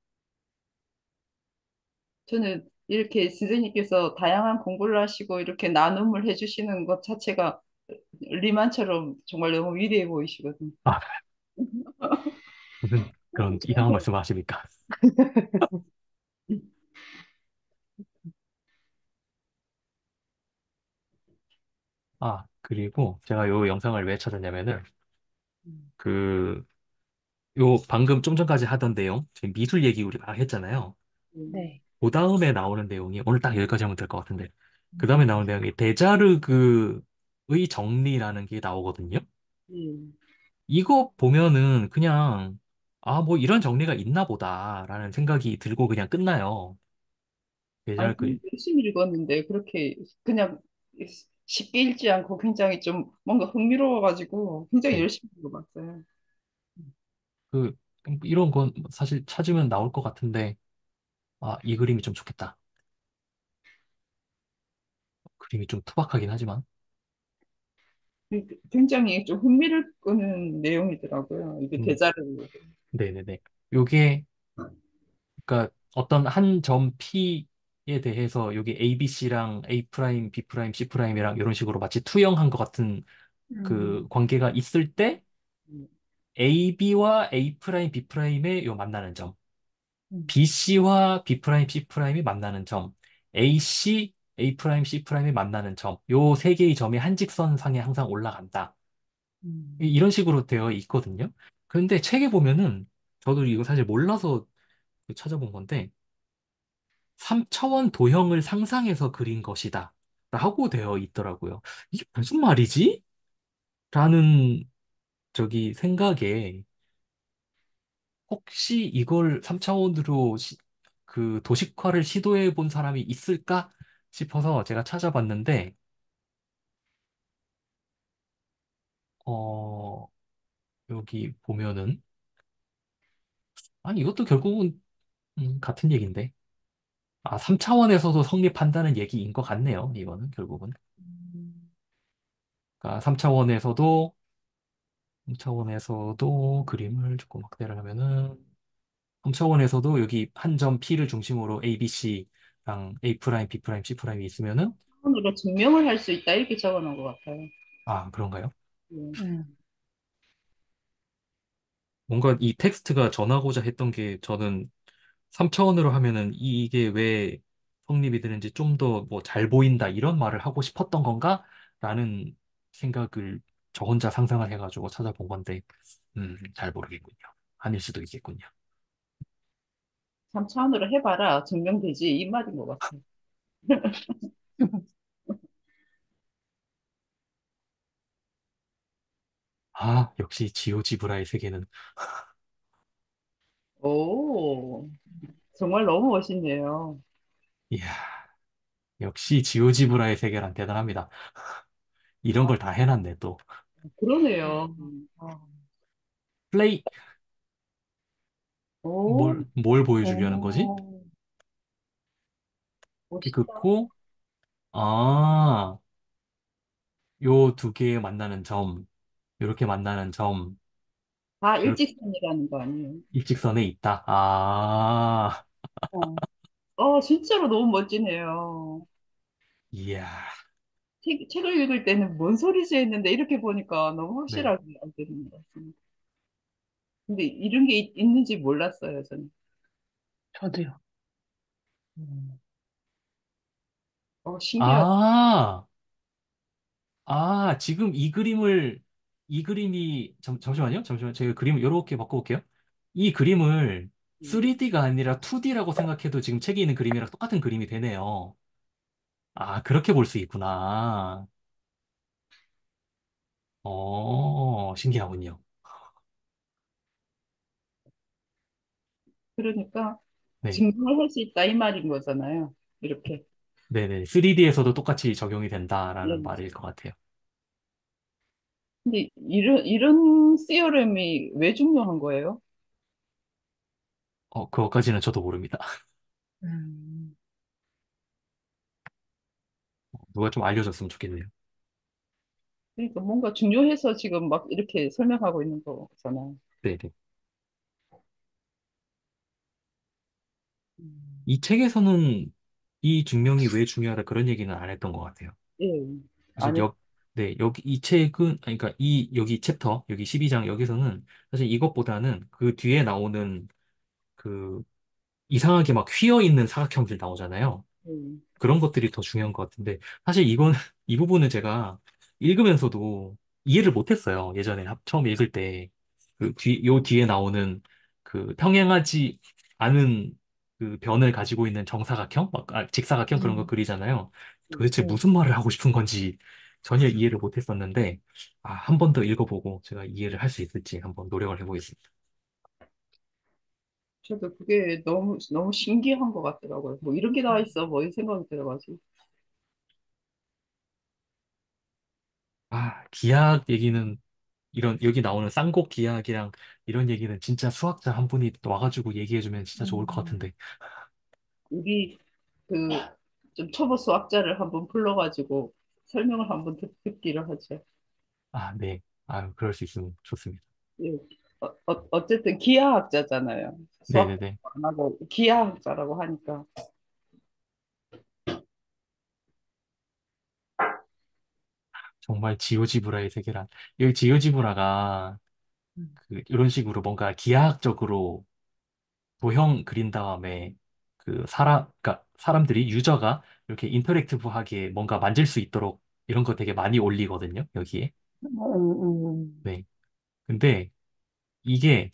Speaker 2: 저는 이렇게 선생님께서 다양한 공부를 하시고 이렇게 나눔을 해주시는 것 자체가 리만처럼 정말 너무 위대해 보이시거든요.
Speaker 1: 아, 무슨 그런 이상한 말씀을 하십니까? 그리고 제가 요 영상을 왜 찾았냐면은
Speaker 3: 음.
Speaker 1: 그 요 방금 좀 전까지 하던 내용, 지금 미술 얘기 우리 막 했잖아요.
Speaker 2: 음,
Speaker 3: 네.
Speaker 1: 그 다음에 나오는 내용이 오늘 딱 여기까지 하면 될 것 같은데 그 다음에
Speaker 3: 음,
Speaker 1: 나오는 내용이 데자르그의 정리라는 게 나오거든요.
Speaker 2: 음.
Speaker 1: 이거 보면은 그냥 뭐 이런 정리가 있나 보다라는 생각이 들고 그냥 끝나요.
Speaker 2: 아니,
Speaker 1: 데자르그
Speaker 2: 열심히 읽었는데 그렇게 그냥 쉽게 읽지 않고 굉장히 좀 뭔가 흥미로워가지고 굉장히
Speaker 1: 네.
Speaker 2: 열심히 읽어봤어요.
Speaker 1: 그 이런 건 사실 찾으면 나올 것 같은데 이 그림이 좀 좋겠다. 그림이 좀 투박하긴 하지만
Speaker 2: 굉장히 좀 흥미를 끄는 내용이더라고요. 이게
Speaker 1: 음,
Speaker 2: 대자를.
Speaker 1: 네네네. 요게 그러니까 어떤 한 점 P에 대해서 여기 ABC랑 A 프라임, B 프라임, C 프라임이랑 이런 식으로 마치 투영한 것 같은 그
Speaker 3: 음,
Speaker 1: 관계가 있을 때
Speaker 2: 음,
Speaker 1: AB와 A 프라임, B 프라임의 요 만나는 점,
Speaker 3: 음,
Speaker 1: BC와 B 프라임, C 프라임이 만나는 점, AC, A 프라임, C 프라임이 만나는 점, 요 세 개의 점이 한 직선상에 항상 올라간다.
Speaker 3: 음,
Speaker 1: 이런 식으로 되어 있거든요. 그런데 책에 보면은 저도 이거 사실 몰라서 찾아본 건데 3차원 도형을 상상해서 그린 것이다. 라고 되어 있더라고요. 이게 무슨 말이지? 라는 생각에 혹시 이걸 3차원으로 그 도식화를 시도해 본 사람이 있을까 싶어서 제가 찾아봤는데, 어, 여기 보면은, 이것도 결국은 같은 얘기인데. 3차원에서도 성립한다는 얘기인 것 같네요. 이거는 결국은.
Speaker 3: 음,
Speaker 1: 그러니까 3차원에서도 그림을 조금 확대를 하면은, 3차원에서도 여기 한 점 P를 중심으로 A, B, C랑 A 프라임, B 프라임, C 프라임이 있으면은
Speaker 2: 으로 증명을 할 수 있다 이렇게 적어놓은 것 같아요.
Speaker 1: 아, 그런가요?
Speaker 2: 예.
Speaker 3: 음,
Speaker 1: 뭔가 이 텍스트가 전하고자 했던 게 저는 3차원으로 하면은 이게 왜 성립이 되는지 좀 더 뭐 잘 보인다 이런 말을 하고 싶었던 건가? 라는 생각을 저 혼자 상상을 해가지고 찾아본 건데, 잘 모르겠군요. 아닐 수도 있겠군요.
Speaker 2: 3차원으로 해봐라 증명되지 이 말인 것 같아요.
Speaker 1: 아, 역시 지오지브라의 세계는,
Speaker 2: 오, 정말 너무 멋있네요.
Speaker 1: 이야, 역시 지오지브라의 세계란 대단합니다. 이런
Speaker 2: 아,
Speaker 1: 걸 다 해놨네, 또.
Speaker 2: 그러네요.
Speaker 3: 어,
Speaker 1: 플레이,
Speaker 2: 오,
Speaker 1: 뭘 보여주려는 거지?
Speaker 3: 오,
Speaker 1: 이렇게
Speaker 2: 멋있다.
Speaker 1: 긋고, 아, 요 두 개 만나는 점, 이렇게 만나는 점,
Speaker 2: 다
Speaker 1: 요
Speaker 2: 일직선이라는 거 아니에요?
Speaker 1: 일직선에 있다. 아,
Speaker 3: 어,
Speaker 2: 진짜로 너무 멋지네요.
Speaker 1: 이야,
Speaker 2: 책을 읽을 때는 뭔 소리지 했는데 이렇게 보니까 너무
Speaker 1: 네.
Speaker 2: 확실하게 알게 되는 것 같습니다. 근데 이런 게 있는지 몰랐어요, 저는.
Speaker 3: 저도요. 음,
Speaker 2: 신기하다.
Speaker 1: 아, 지금 이 그림이, 잠시만요. 잠시만요. 제가 그림을 이렇게 바꿔볼게요. 이 그림을
Speaker 2: 음.
Speaker 1: 3D가 아니라 2D라고 생각해도 지금 책에 있는 그림이랑 똑같은 그림이 되네요. 아, 그렇게 볼 수 있구나. 신기하군요.
Speaker 2: 그러니까
Speaker 1: 네.
Speaker 2: 증명을 할 수 있다 이 말인 거잖아요. 이렇게.
Speaker 1: 네네. 3D에서도 똑같이 적용이
Speaker 2: 예.
Speaker 1: 된다라는 말일 것 같아요.
Speaker 2: 근데 이런 시어램이 왜 중요한 거예요?
Speaker 1: 그것까지는 저도 모릅니다.
Speaker 3: 음,
Speaker 1: 누가 좀 알려줬으면 좋겠네요.
Speaker 2: 그러니까 뭔가 중요해서 지금 막 이렇게 설명하고 있는 거잖아요.
Speaker 1: 네네.
Speaker 3: 음,
Speaker 1: 이 책에서는 이 증명이 왜 중요하다 그런 얘기는 안 했던 것 같아요.
Speaker 2: 예.
Speaker 1: 사실
Speaker 2: 아니,
Speaker 1: 네, 여기 이 책은, 아니, 그러니까 여기 챕터, 여기 12장 여기서는 사실 이것보다는 그 뒤에 나오는 그 이상하게 막 휘어 있는 사각형들 나오잖아요.
Speaker 2: 예.
Speaker 1: 그런 것들이 더 중요한 것 같은데, 사실 이 부분은 제가 읽으면서도 이해를 못했어요. 예전에 처음 읽을 때. 요 뒤에 나오는 그 평행하지 않은 그 변을 가지고 있는 정사각형? 직사각형 그런 거
Speaker 3: 음,
Speaker 1: 그리잖아요. 도대체
Speaker 2: 예.
Speaker 1: 무슨 말을 하고 싶은 건지 전혀 이해를 못했었는데, 한 번 더 읽어보고 제가 이해를 할 수 있을지 한번 노력을 해보겠습니다.
Speaker 2: 저도 그게 너무 너무 신기한 것 같더라고요. 뭐 이런 게 나와 있어, 뭐 이 생각이 들어가지고.
Speaker 1: 기하학 얘기는 여기 나오는 쌍곡 기하학이랑 이런 얘기는 진짜 수학자 한 분이 또 와가지고 얘기해주면 진짜 좋을 것
Speaker 3: 음,
Speaker 1: 같은데.
Speaker 2: 우리 그 좀 초보 수학자를 한번 불러가지고 설명을 한번 듣기로 하죠.
Speaker 1: 네. 그럴 수 있으면 좋습니다.
Speaker 2: 예. 어쨌든 기하학자잖아요. 수학
Speaker 1: 네네네.
Speaker 2: 안 하고 기하학자라고 하니까.
Speaker 1: 정말 지오지브라의 세계란. 여기 지오지브라가
Speaker 3: 음,
Speaker 1: 이런 식으로 뭔가 기하학적으로 도형 그린 다음에 그러니까 사람들이, 유저가 이렇게 인터랙티브하게 뭔가 만질 수 있도록 이런 거 되게 많이 올리거든요, 여기에. 네. 근데 이게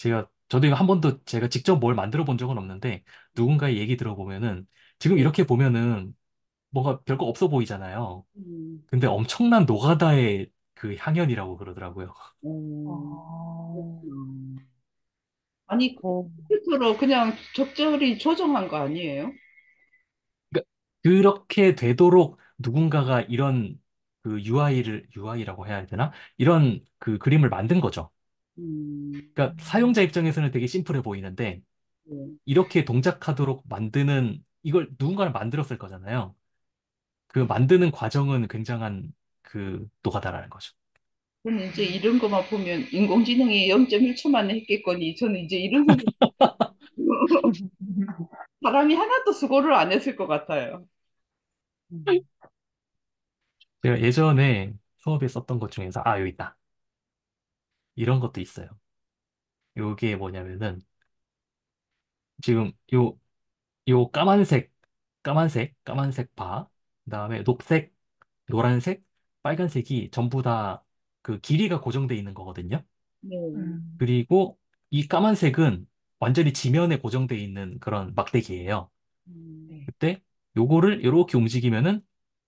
Speaker 1: 저도 이거 한 번도 제가 직접 뭘 만들어 본 적은 없는데 누군가의 얘기 들어보면은 지금 이렇게 보면은 뭔가 별거 없어 보이잖아요.
Speaker 2: 음,
Speaker 1: 근데 엄청난 노가다의 그 향연이라고 그러더라고요.
Speaker 2: 음,
Speaker 3: 어,
Speaker 2: 그렇구나. 아니,
Speaker 3: 어,
Speaker 2: 컴퓨터로 그냥 적절히 조정한 거 아니에요?
Speaker 1: 그러니까 그렇게 되도록 누군가가 이런 그 UI라고 해야 되나? 이런 그 그림을 만든 거죠.
Speaker 2: 음,
Speaker 1: 그러니까 사용자 입장에서는 되게 심플해 보이는데
Speaker 2: 예.
Speaker 1: 이렇게 동작하도록 만드는 이걸 누군가를 만들었을 거잖아요. 그 만드는 과정은 굉장한 그 노가다라는 거죠.
Speaker 2: 저는 이제 이런 것만 보면 인공지능이 0.1초 만에 했겠거니 저는 이제 이런 생각 사람이 하나도 수고를 안 했을 것 같아요.
Speaker 3: 음.
Speaker 1: 제가 예전에 수업에 썼던 것 중에서, 아, 여기 있다. 이런 것도 있어요. 요게 뭐냐면은, 지금 요 까만색 바, 그다음에 녹색, 노란색, 빨간색이 전부 다 그 길이가 고정돼 있는 거거든요.
Speaker 2: 네.
Speaker 3: 음.
Speaker 1: 그리고 이 까만색은 완전히 지면에 고정돼 있는 그런 막대기예요.
Speaker 2: 음,
Speaker 3: 네.
Speaker 1: 그때 요거를 이렇게 움직이면은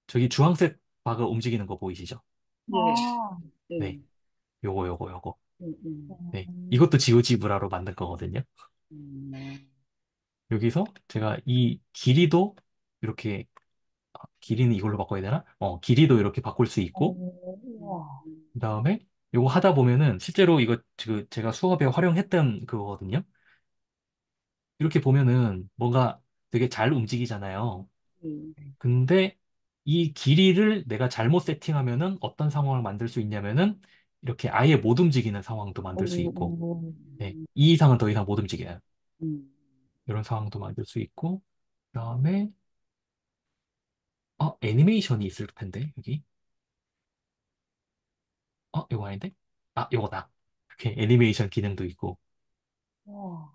Speaker 1: 저기 주황색 바가 움직이는 거 보이시죠?
Speaker 2: 네.
Speaker 3: 아,
Speaker 1: 네,
Speaker 2: 네.
Speaker 1: 요거.
Speaker 2: 음, 음,
Speaker 1: 네,
Speaker 3: 음.
Speaker 1: 이것도 지오지브라로 만든 거거든요.
Speaker 2: 음,
Speaker 1: 여기서 제가 이 길이도 이렇게 길이는 이걸로 바꿔야 되나? 길이도 이렇게 바꿀 수 있고,
Speaker 3: 우와.
Speaker 1: 그다음에 요거 하다 보면은 실제로 이거 지금 제가 수업에 활용했던 그거거든요. 이렇게 보면은 뭔가 되게 잘 움직이잖아요.
Speaker 2: 음,
Speaker 1: 근데 이 길이를 내가 잘못 세팅하면은 어떤 상황을 만들 수 있냐면은 이렇게 아예 못 움직이는 상황도 만들 수 있고, 네,
Speaker 2: 음,
Speaker 1: 이 이상은 더 이상 못 움직여요.
Speaker 2: 음.
Speaker 1: 이런 상황도 만들 수 있고, 그다음에 애니메이션이 있을 텐데 여기. 이거 아닌데? 아, 요거다. 이렇게 애니메이션 기능도 있고,
Speaker 3: 우와.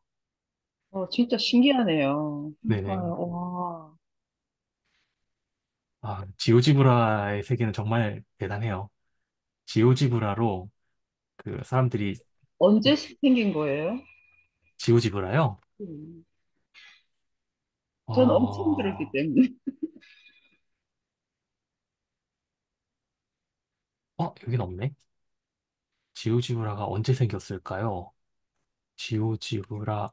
Speaker 2: 진짜 신기하네요.
Speaker 1: 네네.
Speaker 3: 그러니까요. 와.
Speaker 1: 아, 지오지브라의 세계는 정말 대단해요. 지오지브라로 그 사람들이
Speaker 2: 언제 생긴 거예요?
Speaker 1: 지오지브라요?
Speaker 2: 음. 전 엄청 들었기
Speaker 1: 어,
Speaker 2: 때문에.
Speaker 1: 여긴 없네. 지오지브라가 언제 생겼을까요? 지오지브라,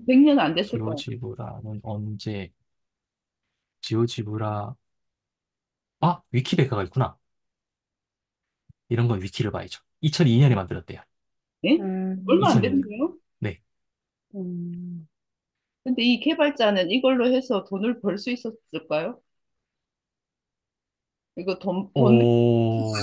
Speaker 2: 100년 안 됐을 거예요.
Speaker 1: 지오지브라는 언제, 지오지브라, 아, 위키백과가 있구나. 이런 건 위키를 봐야죠. 2002년에 만들었대요.
Speaker 2: 예? 얼마 안
Speaker 1: 2002년.
Speaker 3: 음.
Speaker 2: 됐네요.
Speaker 1: 네.
Speaker 3: 음.
Speaker 2: 근데 이 개발자는 이걸로 해서 돈을 벌 수 있었을까요? 이거 돈 아니죠?
Speaker 1: 오,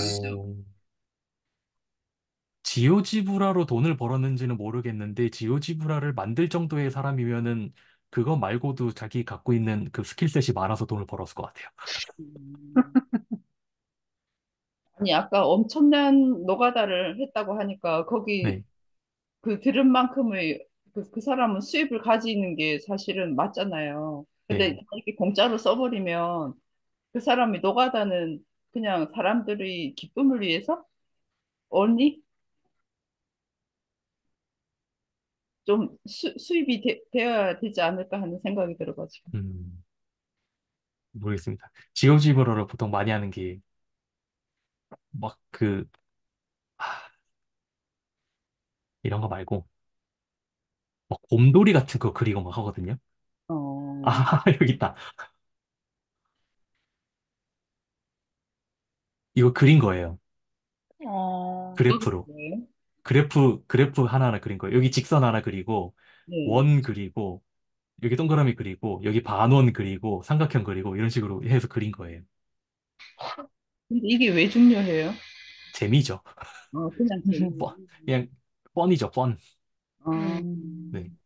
Speaker 1: 지오지브라로 돈을 벌었는지는 모르겠는데, 지오지브라를 만들 정도의 사람이면은, 그거 말고도 자기 갖고 있는 그 스킬셋이 많아서 돈을 벌었을 것 같아요.
Speaker 2: 음. 아니, 아까 엄청난 노가다를 했다고 하니까 거기
Speaker 1: 네,
Speaker 2: 들은 만큼의 그 사람은 수입을 가지는 게 사실은 맞잖아요. 근데
Speaker 1: 네.
Speaker 2: 이렇게 공짜로 써버리면 그 사람이 노가다는 그냥 사람들의 기쁨을 위해서 언니 좀 수입이 되어야 되지 않을까 하는 생각이 들어가지고.
Speaker 1: 음, 모르겠습니다. 지오지브라를 보통 많이 하는 게, 막 이런 거 말고, 막 곰돌이 같은 거 그리고 막 하거든요.
Speaker 2: 어,
Speaker 1: 아, 여기 있다. 이거 그린 거예요.
Speaker 3: 어.
Speaker 1: 그래프로.
Speaker 2: 네.
Speaker 1: 그래프 하나하나 그린 거예요. 여기 직선 하나 그리고,
Speaker 2: 네.
Speaker 1: 원 그리고, 여기 동그라미 그리고, 여기 반원 그리고, 삼각형 그리고, 이런 식으로 해서 그린 거예요.
Speaker 2: 근데 이게 왜 중요해요?
Speaker 1: 재미죠.
Speaker 2: 그냥 재미.
Speaker 1: 뻔, 그냥 뻔이죠, 뻔.
Speaker 2: 어,
Speaker 1: 네.
Speaker 3: 음.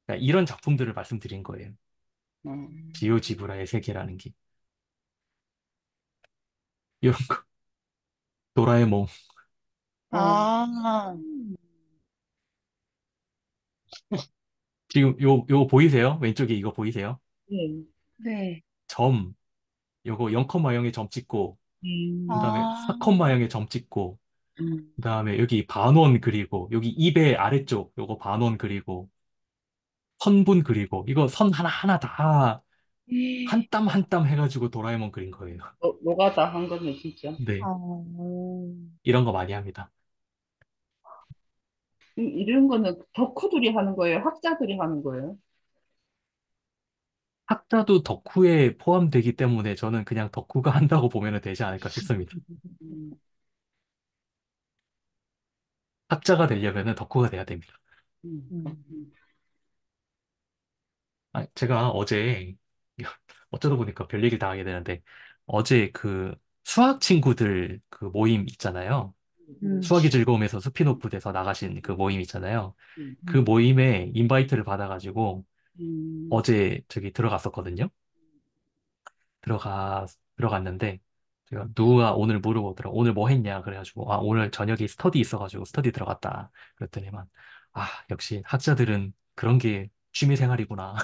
Speaker 1: 그러니까 이런 작품들을 말씀드린 거예요.
Speaker 2: 어.
Speaker 1: 지오지브라의 세계라는 게. 이런 거. 도라에몽.
Speaker 2: 어,
Speaker 3: 아,
Speaker 1: 지금 요 보이세요? 왼쪽에 이거 보이세요?
Speaker 2: 네.
Speaker 3: 네.
Speaker 1: 점. 요거 0,0의 점 찍고, 그
Speaker 2: 음,
Speaker 1: 다음에
Speaker 3: 아,
Speaker 1: 4,0의 점 찍고,
Speaker 2: 음.
Speaker 1: 그 다음에 여기 반원 그리고, 여기 입의 아래쪽 요거 반원 그리고, 선분 그리고, 이거 선 하나하나 다 한 땀 한 땀 해가지고 도라에몽 그린 거예요.
Speaker 2: 노가다 한 거네, 진짜.
Speaker 1: 네.
Speaker 3: 어.
Speaker 1: 이런 거 많이 합니다.
Speaker 2: 이런 거는 덕후들이 하는 거예요? 학자들이 하는 거예요?
Speaker 1: 학자도 덕후에 포함되기 때문에 저는 그냥 덕후가 한다고 보면 되지 않을까 싶습니다.
Speaker 2: 음,
Speaker 1: 학자가 되려면 덕후가 돼야 됩니다.
Speaker 2: 음,
Speaker 3: 음.
Speaker 1: 제가 어제, 어쩌다 보니까 별 얘기를 다 하게 되는데, 어제 그 수학 친구들 그 모임 있잖아요.
Speaker 3: 음,
Speaker 1: 수학의 즐거움에서 스피노프 돼서 나가신 그 모임 있잖아요.
Speaker 2: 음,
Speaker 1: 그
Speaker 3: 음,
Speaker 1: 모임에 인바이트를 받아가지고
Speaker 2: 음,
Speaker 1: 어제 저기 들어갔었거든요. 들어가, 들어갔는데, 제가 누가 오늘 물어보더라고. 오늘 뭐 했냐? 그래가지고, 아, 오늘 저녁에 스터디 있어가지고 스터디 들어갔다. 그랬더니만, 아, 역시 학자들은 그런 게 취미 생활이구나.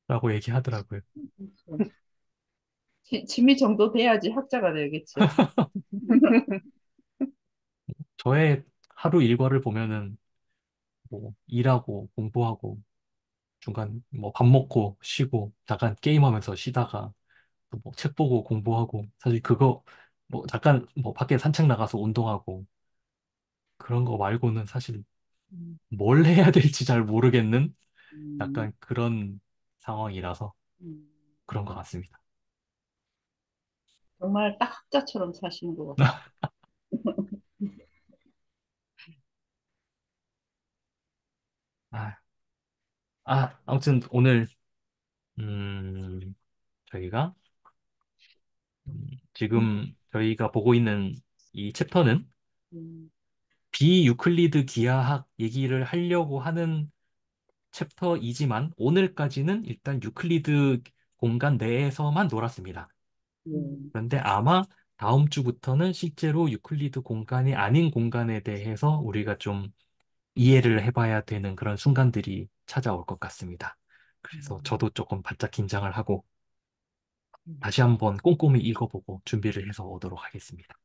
Speaker 1: 라고 얘기하더라고요.
Speaker 2: 그렇죠. 취미 정도 돼야지 학자가 되겠죠.
Speaker 1: 저의 하루 일과를 보면은, 뭐, 일하고, 공부하고, 중간 뭐 밥 먹고, 쉬고, 잠깐 게임하면서 쉬다가, 또 뭐 책 보고 공부하고, 사실 그거, 뭐 잠깐 뭐 밖에 산책 나가서 운동하고, 그런 거 말고는 사실
Speaker 3: 음,
Speaker 1: 뭘 해야 될지 잘 모르겠는
Speaker 2: 음,
Speaker 1: 약간 그런 상황이라서
Speaker 2: 음.
Speaker 1: 그런 것 같습니다.
Speaker 2: 정말 딱 학자처럼 사시는 것 같아요.
Speaker 1: 아, 아무튼 오늘, 음, 저희가, 지금 저희가 보고 있는 이 챕터는
Speaker 2: 음,
Speaker 1: 비유클리드 기하학 얘기를 하려고 하는 챕터이지만 오늘까지는 일단 유클리드 공간 내에서만 놀았습니다.
Speaker 2: 예.
Speaker 1: 그런데 아마 다음 주부터는 실제로 유클리드 공간이 아닌 공간에 대해서 우리가 좀 이해를 해봐야 되는 그런 순간들이 찾아올 것 같습니다. 그래서
Speaker 3: 음,
Speaker 1: 저도 조금 바짝 긴장을 하고
Speaker 3: 음.
Speaker 1: 다시 한번 꼼꼼히 읽어보고 준비를 해서 오도록 하겠습니다.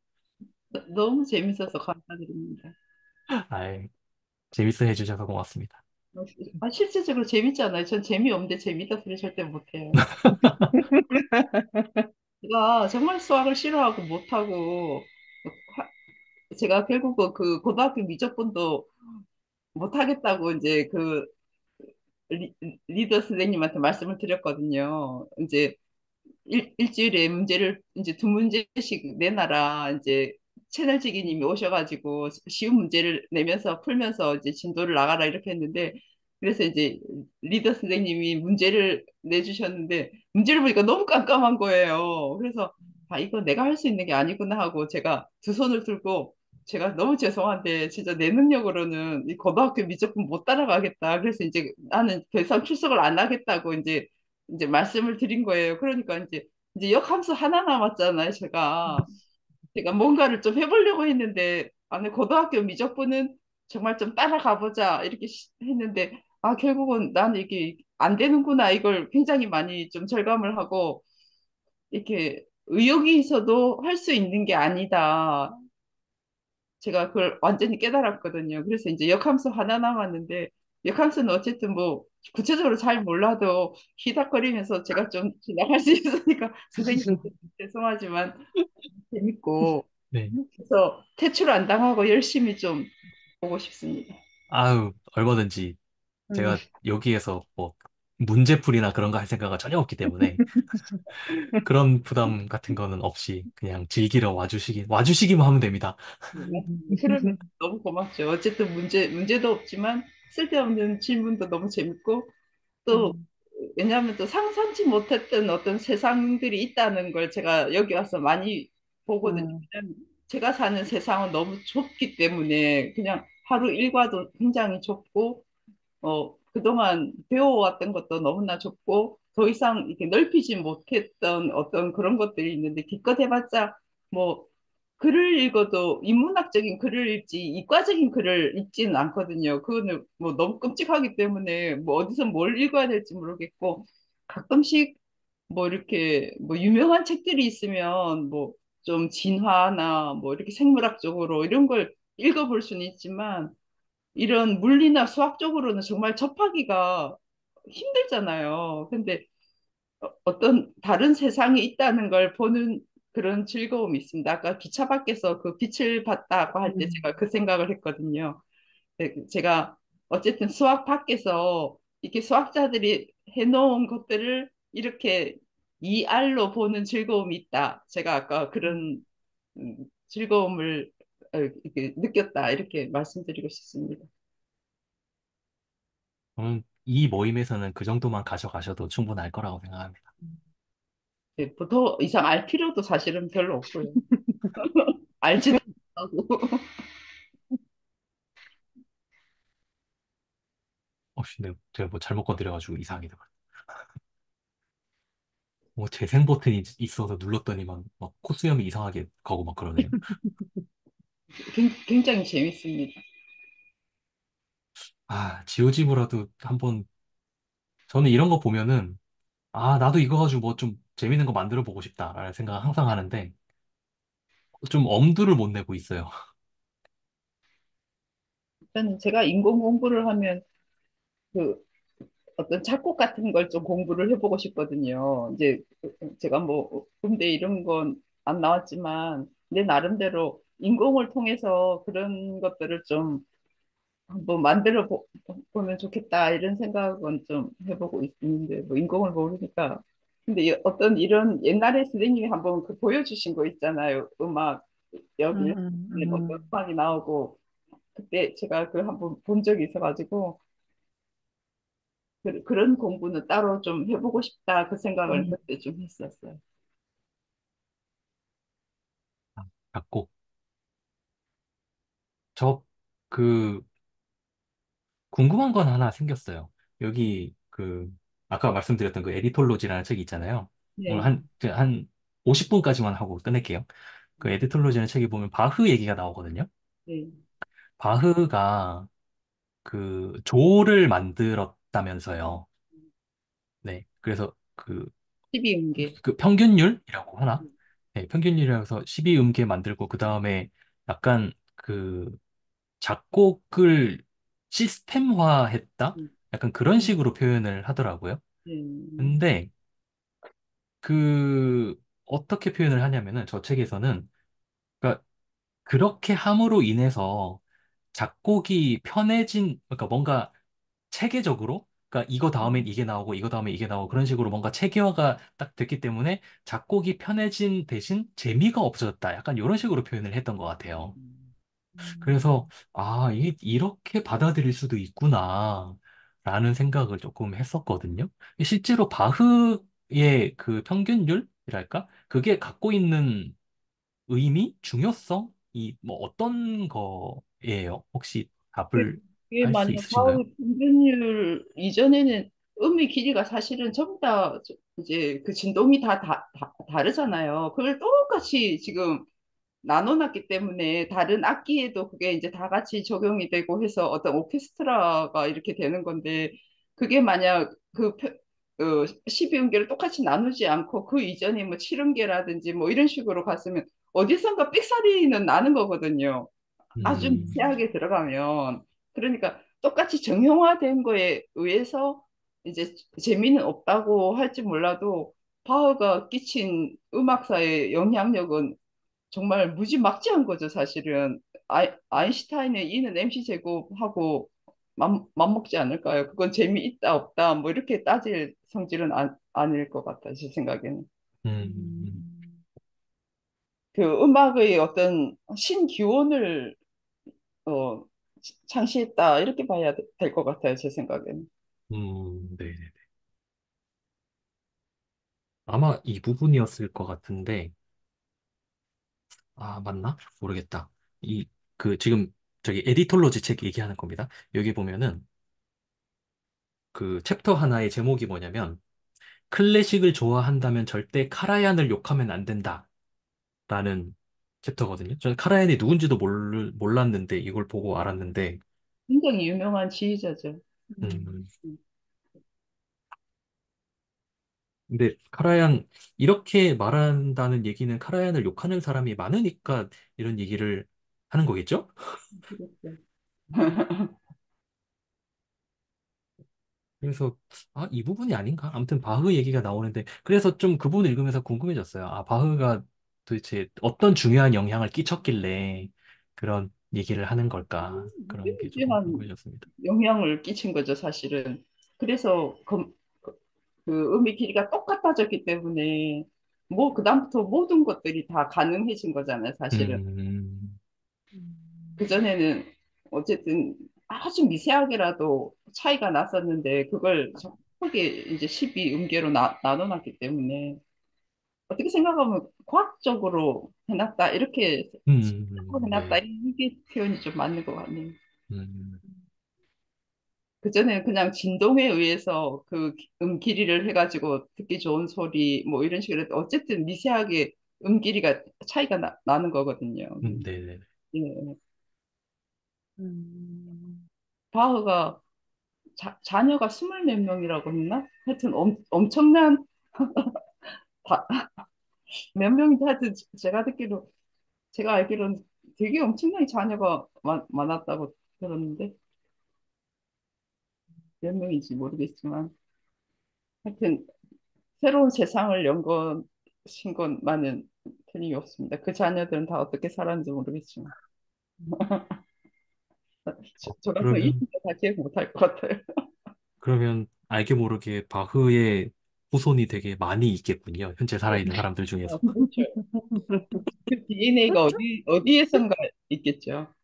Speaker 2: 너무 재밌어서 감사드립니다.
Speaker 1: 아이, 재밌어 해주셔서 고맙습니다.
Speaker 2: 실질적으로 재밌잖아요. 전 재미없는데 재밌다 소리 절대 못해요. 제가 정말 수학을 싫어하고 못하고, 제가 결국 그 고등학교 미적분도 못하겠다고 이제 그 리, 리더 선생님한테 말씀을 드렸거든요. 이제 일주일에 문제를 이제 두 문제씩 내놔라. 이제 채널지기님이 오셔가지고 쉬운 문제를 내면서 풀면서 이제 진도를 나가라 이렇게 했는데 그래서 이제 리더 선생님이 문제를 내주셨는데 문제를 보니까 너무 깜깜한 거예요. 그래서 아 이거 내가 할 수 있는 게 아니구나 하고 제가 두 손을 들고 제가 너무 죄송한데 진짜 내 능력으로는 이 고등학교 미적분 못 따라가겠다. 그래서 이제 나는 더 이상 출석을 안 하겠다고 이제 말씀을 드린 거예요. 그러니까 이제 역함수 하나 남았잖아요, 제가 뭔가를 좀 해보려고 했는데, 아니, 고등학교 미적분은 정말 좀 따라가 보자, 이렇게 했는데, 아, 결국은 나는 이게 안 되는구나, 이걸 굉장히 많이 좀 절감을 하고, 이렇게 의욕이 있어도 할 수 있는 게 아니다. 제가 그걸 완전히 깨달았거든요. 그래서 이제 역함수 하나 남았는데, 역함수는 어쨌든 뭐, 구체적으로 잘 몰라도 희닥거리면서 제가 좀 지나갈 수 있으니까, 선생님한테 죄송하지만 재밌고,
Speaker 1: 네.
Speaker 2: 그래서 퇴출 안 당하고 열심히 좀 보고 싶습니다.
Speaker 1: 아유, 얼마든지
Speaker 3: 음.
Speaker 1: 제가 여기에서 뭐 문제풀이나 그런 거 할 생각은 전혀 없기 때문에 그런 부담 같은 거는 없이 그냥 즐기러 와주시기만 하면 됩니다.
Speaker 2: 네, 맞습니다. 그러면 너무 고맙죠. 어쨌든 문제도 없지만 쓸데없는 질문도 너무 재밌고, 또,
Speaker 3: 음,
Speaker 2: 왜냐하면 또 상상치 못했던 어떤 세상들이 있다는 걸 제가 여기 와서 많이 보거든요.
Speaker 3: 음,
Speaker 2: 왜냐면 제가 사는 세상은 너무 좁기 때문에 그냥 하루 일과도 굉장히 좁고, 그동안 배워왔던 것도 너무나 좁고 더 이상 이렇게 넓히지 못했던 어떤 그런 것들이 있는데 기껏 해봤자 뭐 글을 읽어도 인문학적인 글을 읽지 이과적인 글을 읽지는 않거든요. 그거는 뭐 너무 끔찍하기 때문에 뭐 어디서 뭘 읽어야 될지 모르겠고 가끔씩 뭐 이렇게 뭐 유명한 책들이 있으면 뭐 좀 진화나 뭐 이렇게 생물학적으로 이런 걸 읽어볼 수는 있지만 이런 물리나 수학적으로는 정말 접하기가 힘들잖아요. 근데 어떤 다른 세상이 있다는 걸 보는 그런 즐거움이 있습니다. 아까 기차 밖에서 그 빛을 봤다고 할 때
Speaker 3: 음,
Speaker 2: 제가 그 생각을 했거든요. 제가 어쨌든 수학 밖에서 이렇게 수학자들이 해놓은 것들을 이렇게 이알로 보는 즐거움이 있다. 제가 아까
Speaker 3: 음,
Speaker 2: 그런 즐거움을 이렇게 느꼈다. 이렇게 말씀드리고 싶습니다.
Speaker 1: 이 모임에서는 그 정도만 가져가셔도 충분할 거라고 생각합니다.
Speaker 3: 음.
Speaker 2: 더 이상 알 필요도 사실은 별로 없고요. 알지도 못하고.
Speaker 1: 혹시 제가 뭐 잘못 건드려가지고 이상하게 돼가 뭐 재생 버튼이 있어서 눌렀더니 막 코수염이 이상하게 가고 막 그러네요.
Speaker 2: 굉장히 재밌습니다.
Speaker 1: 아, 지오지브라도 한번 저는 이런 거 보면은 아, 나도 이거 가지고 뭐 좀 재밌는 거 만들어 보고 싶다라는 생각 항상 하는데 좀 엄두를 못 내고 있어요.
Speaker 2: 저는 제가 인공 공부를 하면 그 어떤 작곡 같은 걸 좀 공부를 해보고 싶거든요. 이제 제가 뭐 음대 이런 건 안 나왔지만 내 나름대로 인공을 통해서 그런 것들을 좀 한번 보면 좋겠다 이런 생각은 좀 해보고 있는데 뭐 인공을 모르니까 근데 어떤 이런 옛날에 선생님이 한번 그 보여주신 거 있잖아요. 음악 여기 어떤 음악이 나오고 그때 제가 그 한번 본 적이 있어가지고 그런 공부는 따로 좀 해보고 싶다 그 생각을 그때 좀 했었어요.
Speaker 1: 아, 작곡. 저 그 궁금한 건 하나 생겼어요. 여기 아까 말씀드렸던 그 에디톨로지라는 책이 있잖아요. 오늘
Speaker 2: 네,
Speaker 1: 한 50분까지만 하고 끝낼게요. 그 에디톨로지라는 책에 보면 바흐 얘기가 나오거든요.
Speaker 2: 네.
Speaker 1: 바흐가 그 조를 만들었다면서요. 네. 그래서
Speaker 2: 십이음계.
Speaker 1: 그 평균율이라고 하나? 네, 평균율이라고 해서 12음계 만들고 그 다음에 약간 작곡을 시스템화했다?
Speaker 2: 음,
Speaker 1: 약간 그런
Speaker 2: 음,
Speaker 1: 식으로 표현을 하더라고요.
Speaker 2: 음,
Speaker 1: 근데 어떻게 표현을 하냐면은 저 책에서는 그러니까 그렇게 함으로 인해서 작곡이 편해진 그러니까 뭔가 체계적으로 그러니까 이거 다음엔 이게 나오고 이거 다음에 이게 나오고 그런 식으로 뭔가 체계화가 딱 됐기 때문에 작곡이 편해진 대신 재미가 없어졌다. 약간 이런 식으로 표현을 했던 것 같아요. 그래서 아, 이게 이렇게 받아들일 수도 있구나. 라는 생각을 조금 했었거든요. 실제로 바흐의 그 평균율이랄까? 그게 갖고 있는 의미, 중요성이 뭐 어떤 거예요? 혹시 답을
Speaker 2: 이게
Speaker 1: 할 수
Speaker 2: 만약
Speaker 1: 있으신가요?
Speaker 2: 과학의 평균율 이전에는 음의 길이가 사실은 전부 다 이제 그 진동이 다르잖아요. 그걸 똑같이 지금 나눠놨기 때문에 다른 악기에도 그게 이제 다 같이 적용이 되고 해서 어떤 오케스트라가 이렇게 되는 건데 그게 만약 12음계를 똑같이 나누지 않고 그 이전에 뭐 7음계라든지 뭐 이런 식으로 갔으면 어디선가 삑사리는 나는 거거든요. 아주
Speaker 1: 음,
Speaker 2: 미세하게 들어가면 그러니까 똑같이 정형화된 거에 의해서 이제 재미는 없다고 할지 몰라도 바흐가 끼친 음악사의 영향력은 정말 무지막지한 거죠, 사실은. 아인슈타인의 E는 MC 제곱하고 맞먹지 않을까요? 그건 재미있다, 없다, 뭐 이렇게 따질 성질은 아닐 것 같아요, 제 생각에는.
Speaker 1: 음,
Speaker 2: 그 음악의 어떤 신기원을 어, 창시했다, 이렇게 봐야 될 것 같아요, 제 생각에는.
Speaker 1: 네. 아마 이 부분이었을 것 같은데, 아, 맞나? 모르겠다. 지금 저기 에디톨로지 책 얘기하는 겁니다. 여기 보면은 그 챕터 하나의 제목이 뭐냐면, 클래식을 좋아한다면 절대 카라얀을 욕하면 안 된다. 라는 챕터거든요. 저는 카라얀이 누군지도 몰랐는데, 이걸 보고 알았는데,
Speaker 2: 굉장히 유명한 지휘자죠.
Speaker 1: 음, 근데 카라얀, 이렇게 말한다는 얘기는 카라얀을 욕하는 사람이 많으니까 이런 얘기를 하는 거겠죠?
Speaker 2: 그렇죠.
Speaker 1: 그래서 이 부분이 아닌가? 아무튼 바흐 얘기가 나오는데 그래서 좀 그 부분 읽으면서 궁금해졌어요. 아, 바흐가 도대체 어떤 중요한 영향을 끼쳤길래 그런 얘기를 하는 걸까? 그런 게 조금
Speaker 2: 무지무지한
Speaker 1: 궁금해졌습니다.
Speaker 2: 영향을 끼친 거죠, 사실은. 그래서 그 음의 길이가 똑같아졌기 때문에 뭐 그다음부터 모든 것들이 다 가능해진 거잖아요, 사실은.
Speaker 1: 음,
Speaker 2: 그전에는 어쨌든 아주 미세하게라도 차이가 났었는데 그걸 정확하게 이제 12음계로 나눠놨기 때문에 어떻게 생각하면 과학적으로 해놨다 이렇게 해놨다
Speaker 1: 네.
Speaker 2: 이게 표현이 좀 맞는 것 같네요.
Speaker 1: 음,
Speaker 2: 그전에는 그냥 진동에 의해서 그 길이를 해가지고 듣기 좋은 소리 뭐 이런 식으로 해도 어쨌든 미세하게 길이가 차이가 나는 거거든요.
Speaker 1: 네네.
Speaker 2: 예.
Speaker 3: 음,
Speaker 2: 바흐가 자녀가 스물 몇 명이라고 했나? 하여튼 엄청난 몇 명인지 하여튼 제가 알기로는 되게 엄청나게 자녀가 많았다고 들었는데 몇 명인지 모르겠지만 하여튼 새로운 세상을 연거신 것만은 틀림없습니다. 그 자녀들은 다 어떻게 살았는지 모르겠지만 저 같은
Speaker 1: 그러면,
Speaker 2: 20대 다 기억 못할 것 같아요.
Speaker 1: 그러면 알게 모르게 바흐의 후손이 되게 많이 있겠군요. 현재 살아있는 사람들 중에서.
Speaker 2: 그렇죠. 그 DNA가 어디에선가 있겠죠.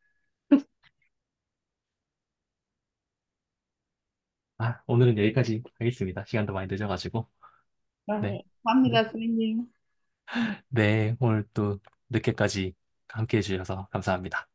Speaker 1: 아, 오늘은 여기까지 하겠습니다. 시간도 많이 늦어가지고.
Speaker 2: 아,
Speaker 1: 네. 네.
Speaker 2: 감사합니다, 선생님.
Speaker 1: 네. 오늘 또 늦게까지 함께 해주셔서 감사합니다.